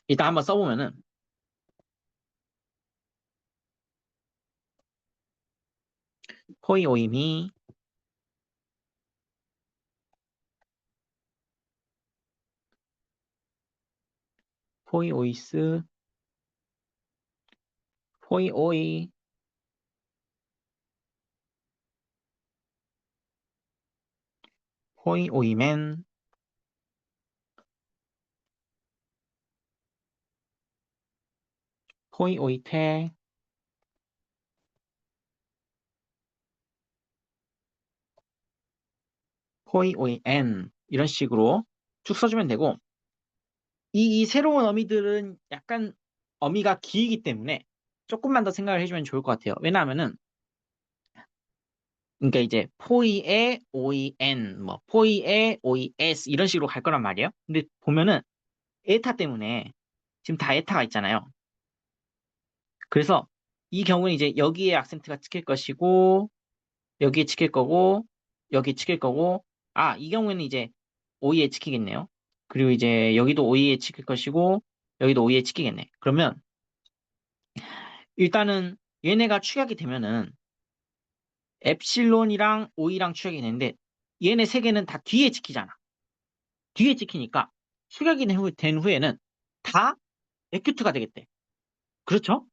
일단 한번 써보면은 포이 오이미 포이 오이스 포이 오이 포이 오이맨 포이 오이테 포이 오이 엔 이런 식으로 쭉 써주면 되고 이 새로운 어미들은 약간 어미가 길기 때문에 조금만 더 생각을 해주면 좋을 것 같아요. 왜냐하면은 그러니까 이제 포이에 오이 엔 뭐 포이에 오이 에스 이런 식으로 갈 거란 말이에요. 근데 보면은 에타 때문에 지금 다 에타가 있잖아요. 그래서 이 경우는 이제 여기에 악센트가 찍힐 것이고 여기에 찍힐 거고 여기에 찍힐 거고 이 경우에는 이제 오이에 찍히겠네요. 그리고 이제 여기도 오이에 찍힐 것이고 여기도 오이에 찍히겠네. 그러면 일단은 얘네가 축약이 되면은 엡실론이랑 오이랑 축약이 되는데 얘네 세 개는 다 뒤에 찍히잖아. 뒤에 찍히니까 축약이 된 후에는 다 에큐트가 되겠대. 그렇죠?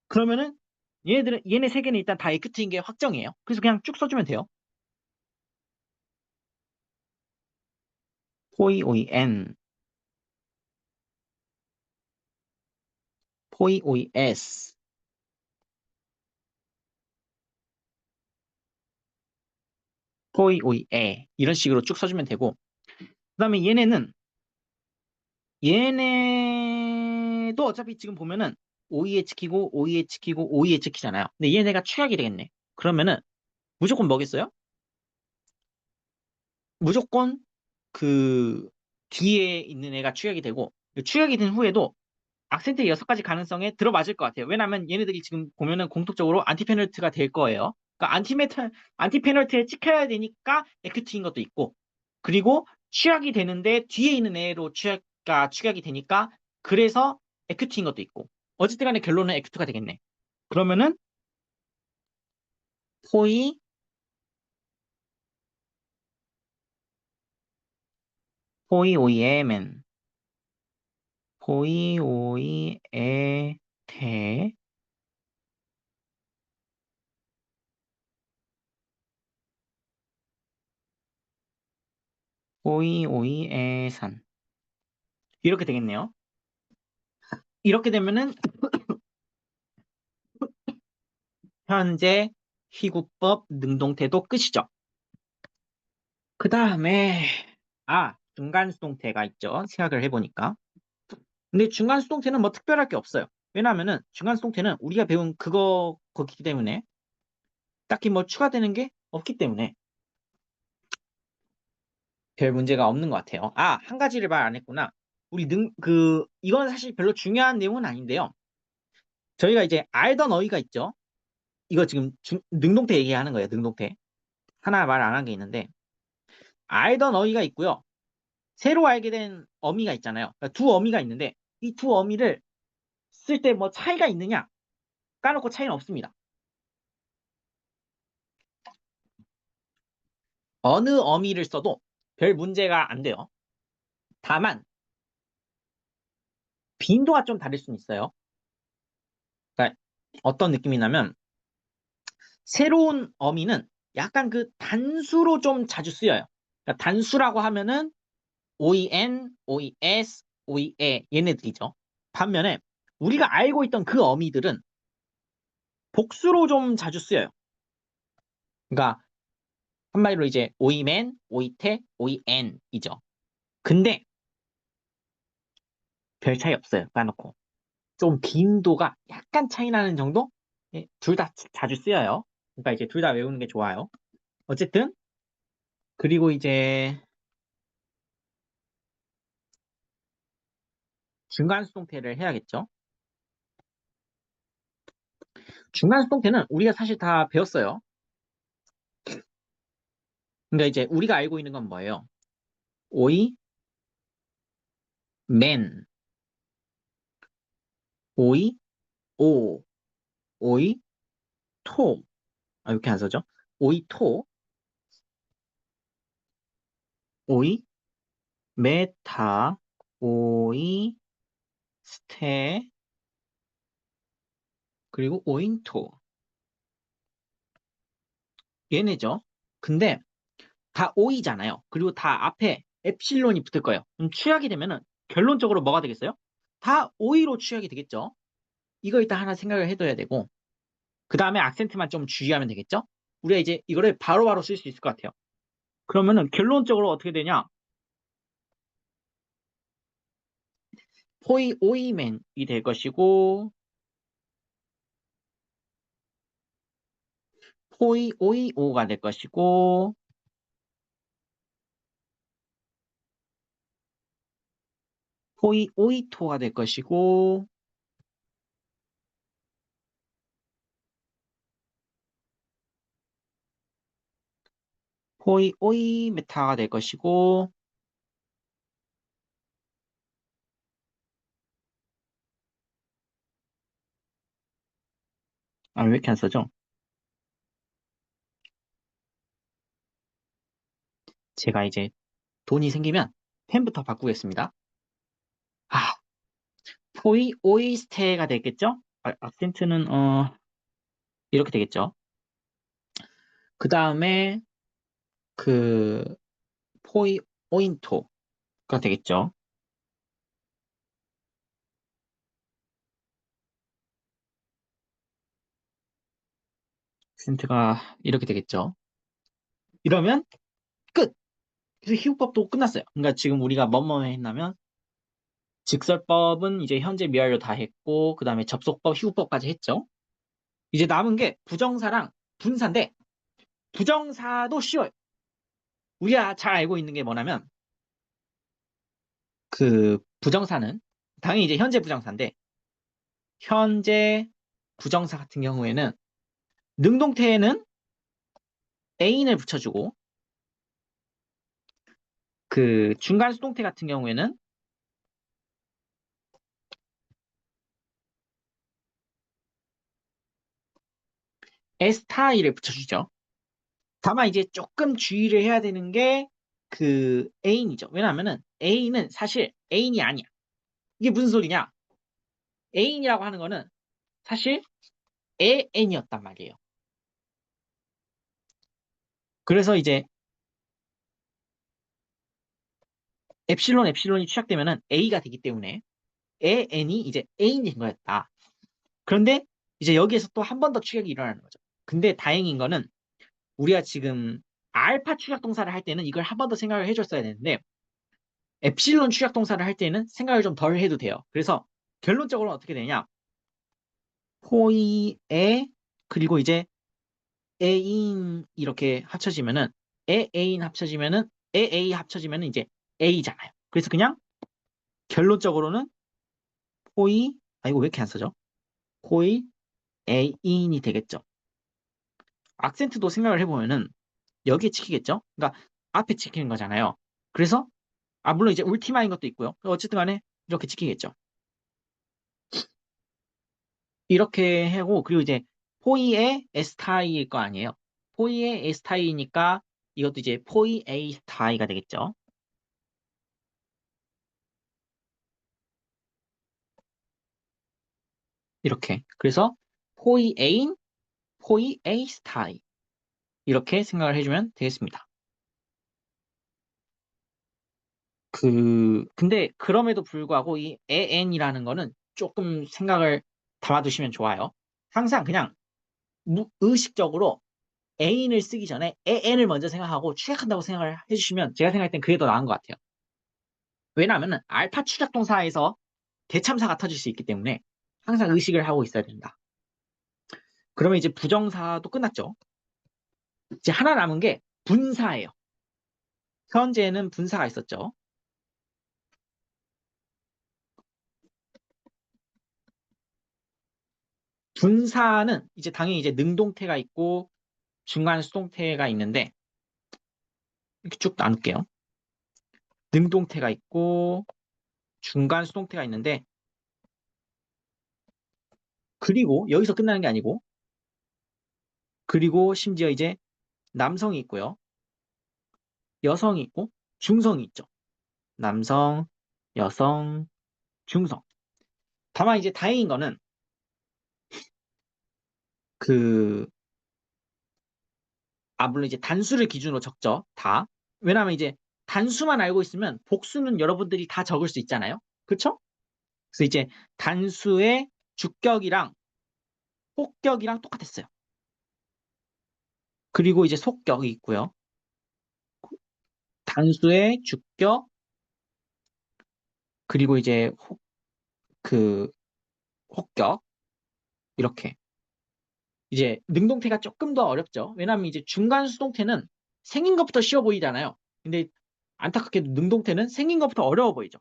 그러면은 얘네 세 개는 일단 다 에큐트인 게 확정이에요. 그래서 그냥 쭉 써주면 돼요. 포이 오이 엔, 포이 오이 에스, 포이 오이 에 이런 식으로 쭉 써주면 되고 그다음에 얘네도 어차피 지금 보면은 오이에 찍히고 오이에 찍히고 오이에 찍히잖아요. 근데 얘네가 축약이 되겠네. 그러면은 무조건 뭐겠어요? 무조건 그 뒤에 있는 애가 축약이 되고 축약이 된 후에도 악센트 6가지 가능성에 들어맞을 것 같아요. 왜냐하면 얘네들이 지금 보면은 공통적으로 안티페널트가 될 거예요. 그러니까 안티페널트에 찍혀야 되니까 에큐트인 것도 있고 그리고 취약이 되는데 뒤에 있는 애로 취약이 되니까 그래서 에큐트인 것도 있고 어쨌든 간에 결론은 에큐트가 되겠네. 그러면은 포이 포이 오이에멘 포이 오이에 테 포이 오이에 산 이렇게 되겠네요. 이렇게 되면은 현재, 희구법, 능동태도 끝이죠. 그 다음에 중간수동태가 있죠. 생각을 해보니까. 근데 중간수동태는 뭐 특별할 게 없어요. 왜냐하면은 중간수동태는 우리가 배운 거기 때문에 딱히 뭐 추가되는 게 없기 때문에 별 문제가 없는 것 같아요. 한 가지를 말 안 했구나. 이건 사실 별로 중요한 내용은 아닌데요. 저희가 이제 알던 어휘가 있죠. 이거 지금 능동태 얘기하는 거예요. 능동태. 하나 말 안 한 게 있는데, 알던 어휘가 있고요. 새로 알게 된 어미가 있잖아요. 그러니까 두 어미가 있는데, 이 두 어미를 쓸 때 뭐 차이가 있느냐? 까놓고 차이는 없습니다. 어느 어미를 써도 별 문제가 안 돼요. 다만, 빈도가 좀 다를 수는 있어요. 그러니까 어떤 느낌이냐면, 새로운 어미는 약간 그 단수로 좀 자주 쓰여요. 그러니까 단수라고 하면은 OEN, OES, OEA 얘네들이죠. 반면에 우리가 알고 있던 그 어미들은 복수로 좀 자주 쓰여요. 그러니까 한마디로 이제 OE맨, OE태, OEN이죠. 근데 별 차이 없어요. 까놓고. 좀 빈도가 약간 차이 나는 정도? 예, 둘 다 자주 쓰여요. 그러니까 이제 둘 다 외우는 게 좋아요. 어쨌든 그리고 이제 중간 수동태를 해야겠죠. 중간 수동태는 우리가 사실 다 배웠어요. 그러니까 이제 우리가 알고 있는 건 뭐예요? 오이, 맨, 오이, 오, 오이, 토. 이렇게 안 써죠? 오이, 토, 오이, 메타, 오이, 스테, 그리고 오인토. 얘네죠. 근데 다 오이잖아요. 그리고 다 앞에 엡실론이 붙을 거예요. 그럼 취약이 되면은 결론적으로 뭐가 되겠어요? 다 오이로 취약이 되겠죠. 이거 일단 하나 생각을 해둬야 되고 그 다음에 악센트만 좀 주의하면 되겠죠? 우리가 이제 이거를 바로바로 쓸 수 있을 것 같아요. 그러면은 결론적으로 어떻게 되냐? 포이 오이맨이 될 것이고 포이 오이오가 될 것이고 포이 오이토가 될 것이고 포이 오이 메타가 될 것이고 왜 이렇게 안 써져? 제가 이제 돈이 생기면 펜부터 바꾸겠습니다. 아, 포이 오이스테가 되겠죠? 악센트는 이렇게 되겠죠. 그 다음에 그 포이 오인토가 되겠죠. 악센트가 이렇게 되겠죠. 이러면 끝. 그래서 희우법도 끝났어요. 그러니까 지금 우리가 뭐뭐 했냐면 직설법은 이제 현재 미완료 다 했고 그 다음에 접속법, 희우법까지 했죠. 이제 남은 게 부정사랑 분사인데 부정사도 쉬워요. 우리가 잘 알고 있는 게 뭐냐면 그 부정사는 당연히 이제 현재 부정사인데 현재 부정사 같은 경우에는 능동태에는 ain을 붙여주고 그 중간 수동태 같은 경우에는 s타일을 붙여주죠. 다만 이제 조금 주의를 해야 되는 게 그 ain이죠. 왜냐하면은 ain은 사실 ain이 아니야. 이게 무슨 소리냐? ain이라고 하는 거는 사실 an이었단 말이에요. 그래서 이제 엡실론이 취약되면은 a가 되기 때문에 an이 이제 ain이 된 거였다. 그런데 이제 여기에서 또 한 번 더 축약이 일어나는 거죠. 근데 다행인 거는 우리가 지금 알파 축약 동사를 할 때는 이걸 한 번 더 생각을 해줬어야 되는데 엡실론 축약 동사를 할 때는 생각을 좀 덜 해도 돼요. 그래서 결론적으로 어떻게 되냐? 포이에 그리고 이제 에인 이렇게 합쳐지면은 에에인 합쳐지면은 에에이 합쳐지면은 이제 A잖아요. 그래서 그냥 결론적으로는 포이 이거 왜 이렇게 안 써져? 포이 에인이 되겠죠. 악센트도 생각을 해보면은 여기에 찍히겠죠? 그러니까 앞에 찍히는 거잖아요. 그래서 물론 이제 울티마인 것도 있고요. 어쨌든 간에 이렇게 찍히겠죠. 이렇게 하고 그리고 이제 포이의 에스타이일 거 아니에요. 포이의 에스타이니까 이것도 이제 포이 에이스타이가 되겠죠. 이렇게. 그래서 포이 에인, 포이 에이스타이 이렇게 생각을 해주면 되겠습니다. 근데 그럼에도 불구하고 이 AN이라는 거는 조금 생각을 담아두시면 좋아요. 항상 그냥 의식적으로 애인을 쓰기 전에 AN을 먼저 생각하고 추격한다고 생각을 해주시면 제가 생각할 땐 그게 더 나은 것 같아요. 왜냐하면 알파 추적 동사에서 대참사가 터질 수 있기 때문에 항상 의식을 하고 있어야 된다. 그러면 이제 부정사도 끝났죠. 이제 하나 남은 게 분사예요. 현재는 분사가 있었죠. 분사는 이제 당연히 이제 능동태가 있고 중간 수동태가 있는데 이렇게 쭉 나눌게요. 능동태가 있고 중간 수동태가 있는데 그리고 여기서 끝나는 게 아니고 그리고 심지어 이제 남성이 있고요. 여성이 있고 중성이 있죠. 남성, 여성, 중성. 다만 이제 다행인 거는 그 물론 이제 단수를 기준으로 적죠. 다. 왜냐하면 이제 단수만 알고 있으면 복수는 여러분들이 다 적을 수 있잖아요. 그렇죠? 그래서 이제 단수의 주격이랑 폭격이랑 똑같았어요. 그리고 이제 속격이 있고요. 단수의 주격 그리고 이제 그 혹격 이렇게 이제 능동태가 조금 더 어렵죠. 왜냐하면 이제 중간 수동태는 생긴 것부터 쉬워 보이잖아요. 근데 안타깝게도 능동태는 생긴 것부터 어려워 보이죠.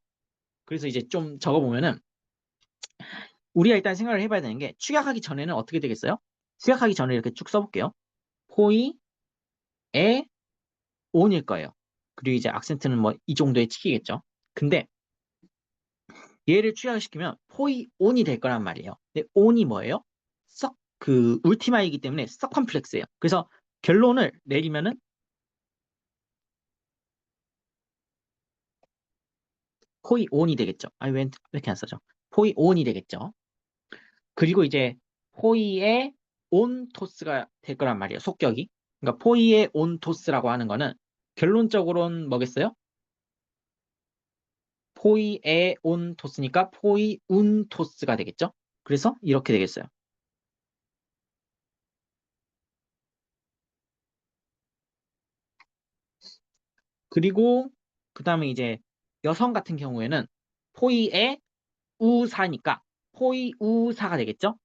그래서 이제 좀 적어보면은 우리가 일단 생각을 해봐야 되는 게 축약하기 전에는 어떻게 되겠어요? 축약하기 전에 이렇게 쭉 써볼게요. 포이에 온일 거예요. 그리고 이제 악센트는 뭐 이 정도에 찍히겠죠. 근데 얘를 축약시키면 포이 온이 될 거란 말이에요. 근데 온이 뭐예요? 썩 그 울티마이기 때문에 썩 컴플렉스예요. 그래서 결론을 내리면은 포이 온이 되겠죠. 왜 이렇게 안 써져? 포이 온이 되겠죠. 그리고 이제 포이의 온 토스가 될 거란 말이에요. 속격이. 그러니까 포이의 온 토스라고 하는 거는 결론적으로는 뭐겠어요? 포이의 온 토스니까 포이 운 토스가 되겠죠. 그래서 이렇게 되겠어요. 그리고 그 다음에 이제 여성 같은 경우에는 포이의 우사니까 포이 우사가 되겠죠.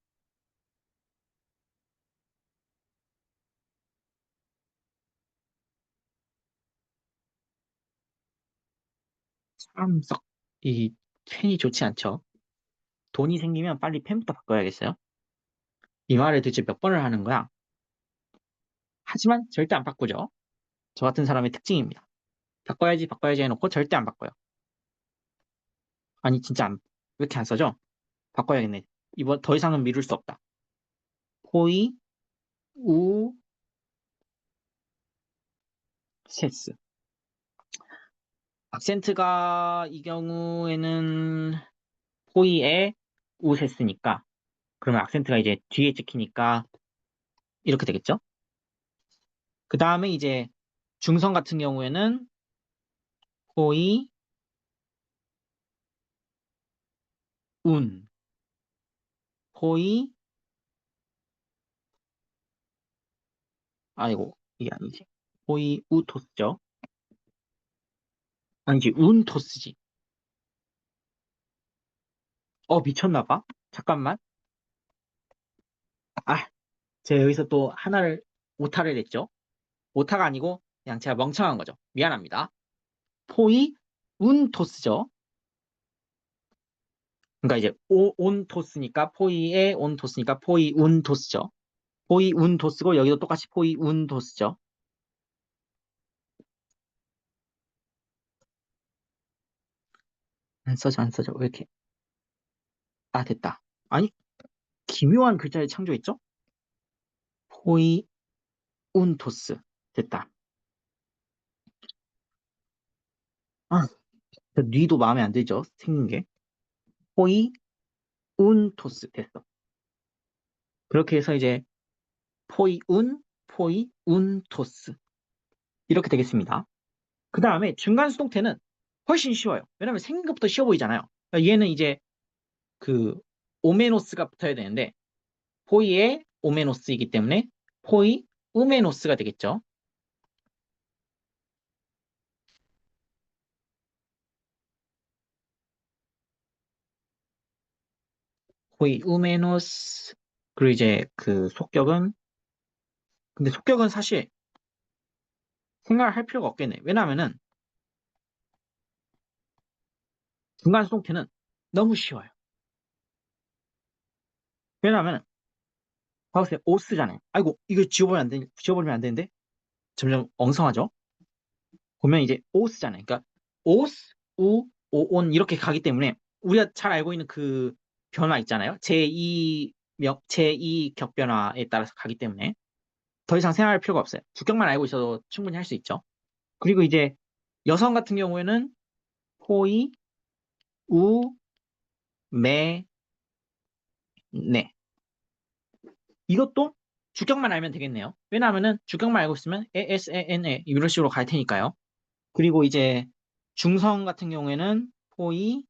참석 이 펜이 좋지 않죠. 돈이 생기면 빨리 펜부터 바꿔야겠어요. 이 말을 도대체 몇 번을 하는 거야? 하지만 절대 안 바꾸죠. 저 같은 사람의 특징입니다. 바꿔야지 바꿔야지 해놓고 절대 안 바꿔요. 아니 진짜 왜 이렇게 안 써져? 바꿔야겠네. 이번 더 이상은 미룰 수 없다. 포이 우 세스. 악센트가 이 경우에는 포이에 우세스니까 그러면 악센트가 이제 뒤에 찍히니까 이렇게 되겠죠? 그 다음에 이제 중성 같은 경우에는 포이 운, 포이 아이고, 이게 아니지. 포이우토스죠. 아니지, 운토스지. 미쳤나 봐. 잠깐만. 아, 제가 여기서 또 하나를 오타를 냈죠. 오타가 아니고 그냥 제가 멍청한 거죠. 미안합니다. 포이 운토스죠. 그러니까 이제 온토스니까 포이의 온토스니까 포이 운토스죠. 포이 운토스고 여기도 똑같이 포이 운토스죠. 안 써져. 왜 이렇게? 아, 됐다. 아니, 기묘한 글자를 창조했죠? 포이 운토스. 됐다. 아, 저 뉘도 마음에 안 들죠? 생긴 게. 포이 운토스. 됐어. 그렇게 해서 이제 포이 포이 운토스. 이렇게 되겠습니다. 그 다음에 중간 수동태는 훨씬 쉬워요. 왜냐면 생긴 것부터 쉬워 보이잖아요. 그러니까 얘는 이제 그 오메노스가 붙어야 되는데 포이의 오메노스이기 때문에 포이 우메노스가 되겠죠. 포이 우메노스. 그리고 이제 그 속격은, 근데 속격은 사실 생각을 할 필요가 없겠네. 왜냐하면은 중간 수동태는 너무 쉬워요. 왜냐하면 봐보세요. 오스잖아요. 아이고, 이거 지워버리면 안 되는데 점점 엉성하죠. 보면 이제 오스잖아요. 그러니까 오스, 우, 오온 이렇게 가기 때문에 우리가 잘 알고 있는 그 변화 있잖아요. 제2 격변화에 따라서 가기 때문에 더 이상 생각할 필요가 없어요. 주격만 알고 있어도 충분히 할 수 있죠. 그리고 이제 여성 같은 경우에는 호이, 우, 매, 네. 이것도 주격만 알면 되겠네요. 왜냐하면은 주격만 알고 있으면 s, n, 에 이런 식으로 갈 테니까요. 그리고 이제 중성 같은 경우에는 호이,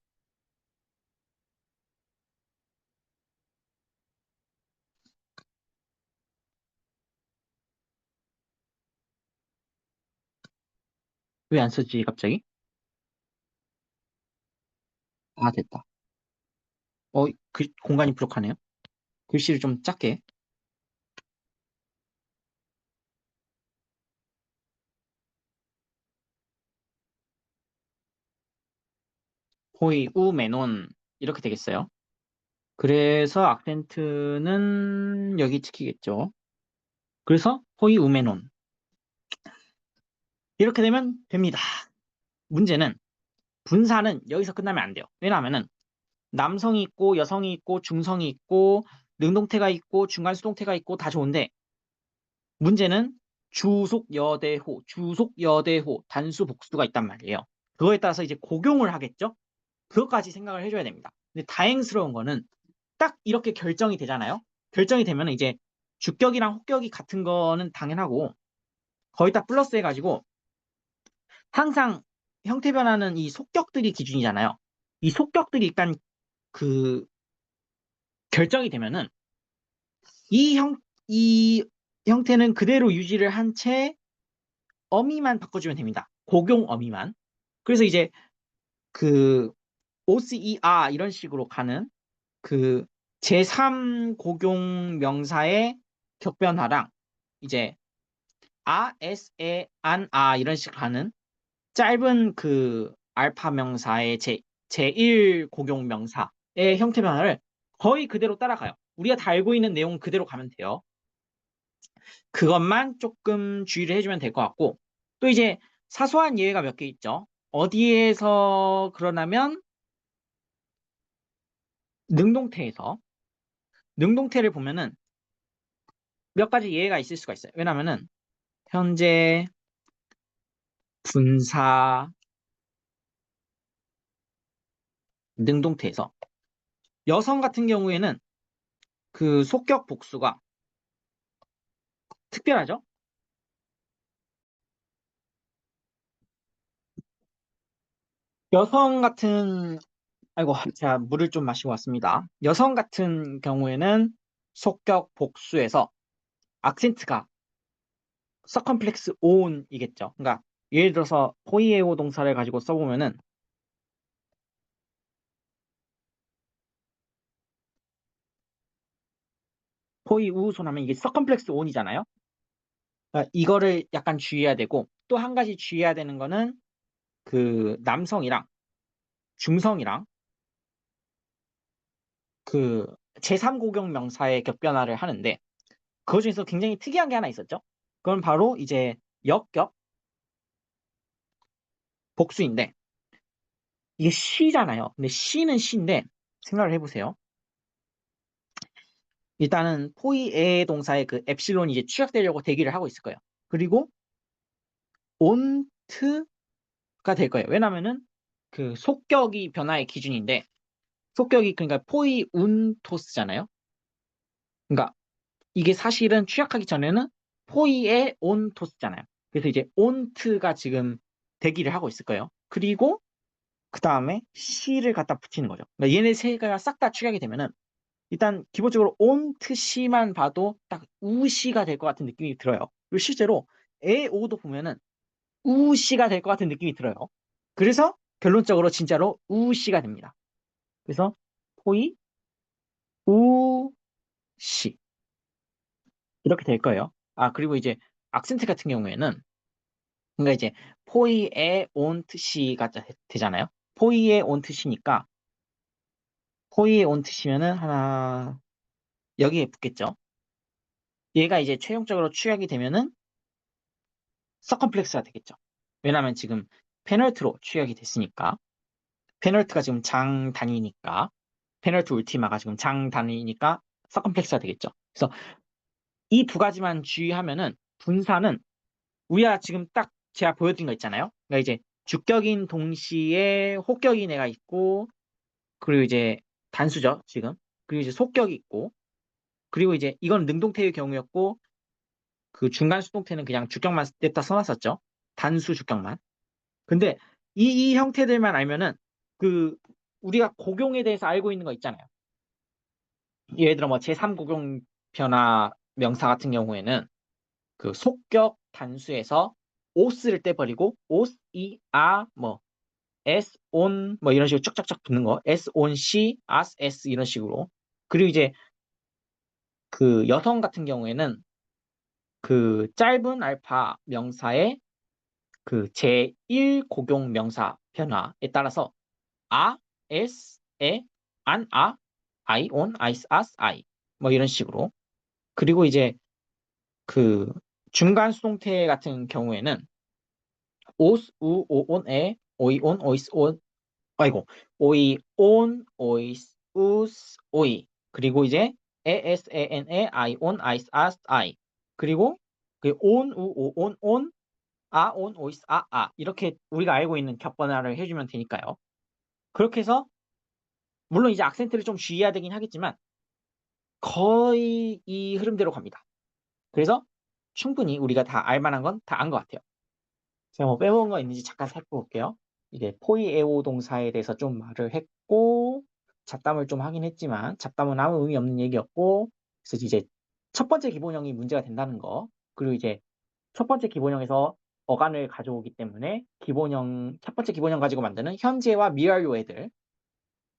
왜 안 쓰지 갑자기? 아, 됐다. 공간이 부족하네요. 글씨를 좀 작게. 호이, 우, 메논 이렇게 되겠어요. 그래서 악센트는 여기 찍히겠죠. 그래서 호이, 우, 메논 이렇게 되면 됩니다. 문제는 분사는 여기서 끝나면 안 돼요. 왜냐하면은 남성이 있고 여성이 있고 중성이 있고 능동태가 있고 중간 수동태가 있고 다 좋은데 문제는 주속 여대호 단수 복수가 있단 말이에요. 그거에 따라서 이제 곡용을 하겠죠. 그것까지 생각을 해줘야 됩니다. 근데 다행스러운 거는 딱 이렇게 결정이 되잖아요. 결정이 되면 이제 주격이랑 혹격이 같은 거는 당연하고 거의 다 플러스 해가지고 항상 형태 변화는 이 속격들이 기준이잖아요. 이 속격들이 일단 그 결정이 되면은 이 이 형태는 그대로 유지를 한 채 어미만 바꿔주면 됩니다. 고용 어미만. 그래서 이제 그 OCER 이런 식으로 가는 그 제3 고용 명사의 격변화랑 이제 에세 안, 이런 식으로 가는 짧은 그 알파 명사의 제1 고용 명사의 형태 변화를 거의 그대로 따라가요. 우리가 다 알고 있는 내용 그대로 가면 돼요. 그것만 조금 주의를 해주면 될 것 같고, 또 이제 사소한 예외가 몇 개 있죠. 어디에서 그러냐면 능동태에서 능동태를 보면은 몇 가지 예외가 있을 수가 있어요. 왜냐면은 현재, 분사, 능동태에서 여성 같은 경우에는 그 속격 복수가 특별하죠. 여성 같은 아이고, 제가 물을 좀 마시고 왔습니다. 여성 같은 경우에는 속격 복수에서 악센트가 서컴플렉스 on이겠죠. 그러니까 예를 들어서 포이에오 동사를 가지고 써보면은 포이우손 하면 이게 서컴플렉스 on이잖아요. 그러니까 이거를 약간 주의해야 되고 또 한 가지 주의해야 되는 거는 그 남성이랑 중성이랑 그 제3고경 명사의 격변화를 하는데 그것 중에서 굉장히 특이한 게 하나 있었죠. 그건 바로 이제 역격 복수인데 이게 시잖아요. 근데 시는 시인데 생각을 해보세요. 일단은 포이에 동사의 그 엡실론이 이제 취약되려고 대기를 하고 있을 거예요. 그리고 온트가 될 거예요. 왜냐면은 그 속격이 변화의 기준인데 속격이 그러니까 포이 운토스잖아요. 그러니까 이게 사실은 취약하기 전에는 포이에 온토스잖아요. 그래서 이제 온트가 지금 대기를 하고 있을 거예요. 그리고 그 다음에 시를 갖다 붙이는 거죠. 그러니까 얘네 세 개가 싹 다 취약이 되면은 일단 기본적으로 온트 시만 봐도 딱 우시가 될 것 같은 느낌이 들어요. 그리고 실제로 에오도 보면은 우시가 될 것 같은 느낌이 들어요. 그래서 결론적으로 진짜로 우시가 됩니다. 그래서 포이 우시 이렇게 될 거예요. 아 그리고 이제 악센트 같은 경우에는 그러니까 이제 포이에 온트 시가 되잖아요. 포이에 온트 시니까 포이에 온트 시면은 하나 여기에 붙겠죠. 얘가 이제 최종적으로 취약이 되면은 서컴플렉스가 되겠죠. 왜냐하면 지금 페널트로 취약이 됐으니까 페널트가 지금 장 단위니까 페널트 울티마가 지금 장 단위니까 서컴플렉스가 되겠죠. 그래서 이 두 가지만 주의하면은 분사는 우리가 지금 딱 제가 보여드린 거 있잖아요. 그러니까 이제 주격인 동시에 혹격인 애가 있고 그리고 이제 단수죠 지금. 그리고 이제 속격이 있고 그리고 이제 이건 능동태의 경우였고 그 중간 수동태는 그냥 주격만 냈다 써놨었죠. 단수 주격만. 근데 이 형태들만 알면은 그 우리가 고경에 대해서 알고 있는 거 있잖아요. 예를 들어 뭐 제3고경 변화 명사 같은 경우에는 그 속격 단수에서 오스를 떼버리고 오스 이아뭐 s 온 뭐 이런 식으로 쫙쫙쫙 붙는 거 s 온 c as s 이런 식으로 그리고 이제 그 여성 같은 경우에는 그 짧은 알파 명사의 그 제1 고경 명사 변화에 따라서 아, s, 에, 안, 아, 아이, 온, 아이스, 아스, 아이 뭐 이런 식으로 그리고 이제 그 중간 수동태 같은 경우에는 오스, 우, 오, 온, 에, 오이, 온, 오이스, 온 아이고 오이, 온, 오이스, 우스, 오이 그리고 이제 에, 에스, 에, 엔, 에, 아이, 온, 아이스, 아스, 아이 그리고 그 온, 우, 오, 온, 온, 아, 온, 오이스, 아, 아 이렇게 우리가 알고 있는 격번화를 해주면 되니까요. 그렇게 해서 물론 이제 악센트를 좀 주의해야 되긴 하겠지만 거의 이 흐름대로 갑니다. 그래서 충분히 우리가 다 알만한 건 다 안 것 같아요. 제가 뭐 빼먹은 거 있는지 잠깐 살펴볼게요. 이게 포이에오 동사에 대해서 좀 말을 했고 잡담을 좀 하긴 했지만 잡담은 아무 의미 없는 얘기였고 그래서 이제 첫 번째 기본형이 문제가 된다는 거 그리고 이제 첫 번째 기본형에서 어간을 가져오기 때문에 기본형 첫 번째 기본형 가지고 만드는 현재와 미완료 애들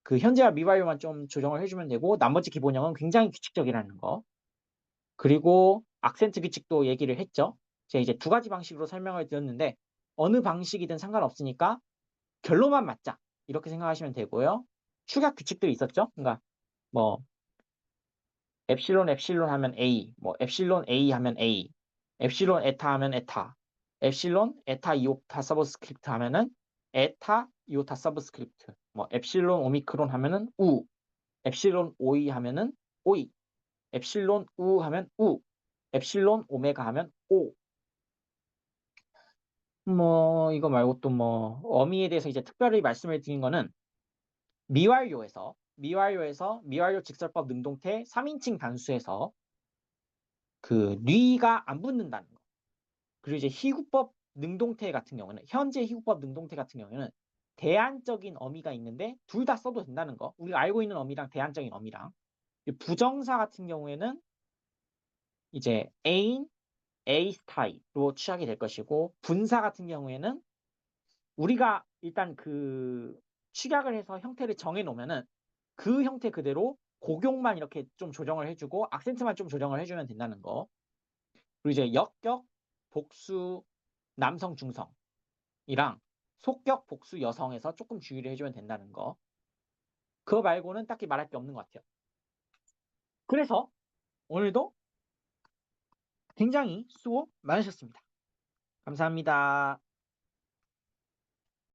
그 현재와 미완료만 좀 조정을 해주면 되고 나머지 기본형은 굉장히 규칙적이라는 거 그리고 악센트 규칙도 얘기를 했죠. 제가 이제 두 가지 방식으로 설명을 드렸는데 어느 방식이든 상관없으니까 결론만 맞자 이렇게 생각하시면 되고요. 추가 규칙들이 있었죠. 그러니까 뭐 엡실론 엡실론 하면 A, 뭐 엡실론 A 하면 A, 엡실론 에타 하면 에타, 엡실론 에타 이오타 서브스크립트 하면은 에타 이오타 서브스크립트, 뭐 엡실론 오미크론 하면은 우, 엡실론 오이 하면은 오이, 엡실론 우 하면 우, 엡실론 오메가 하면 오. 뭐 이거 말고 또 뭐 어미에 대해서 이제 특별히 말씀을 드린 거는 미완료 직설법 능동태 3인칭 단수에서 그 뉘가 안 붙는다는 거. 그리고 이제 희구법 능동태 같은 경우는 현재 희구법 능동태 같은 경우에는 대안적인 어미가 있는데 둘 다 써도 된다는 거. 우리가 알고 있는 어미랑 대안적인 어미랑 부정사 같은 경우에는 이제 애인 A 스타일로 취하게 될 것이고, 분사 같은 경우에는 우리가 일단 그 축약을 해서 형태를 정해 놓으면은 그 형태 그대로 고경만 이렇게 좀 조정을 해주고 악센트만 좀 조정을 해주면 된다는 거. 그리고 이제 역격, 복수, 남성, 중성이랑 속격, 복수, 여성에서 조금 주의를 해주면 된다는 거. 그거 말고는 딱히 말할 게 없는 것 같아요. 그래서 오늘도 굉장히 수고 많으셨습니다. 감사합니다.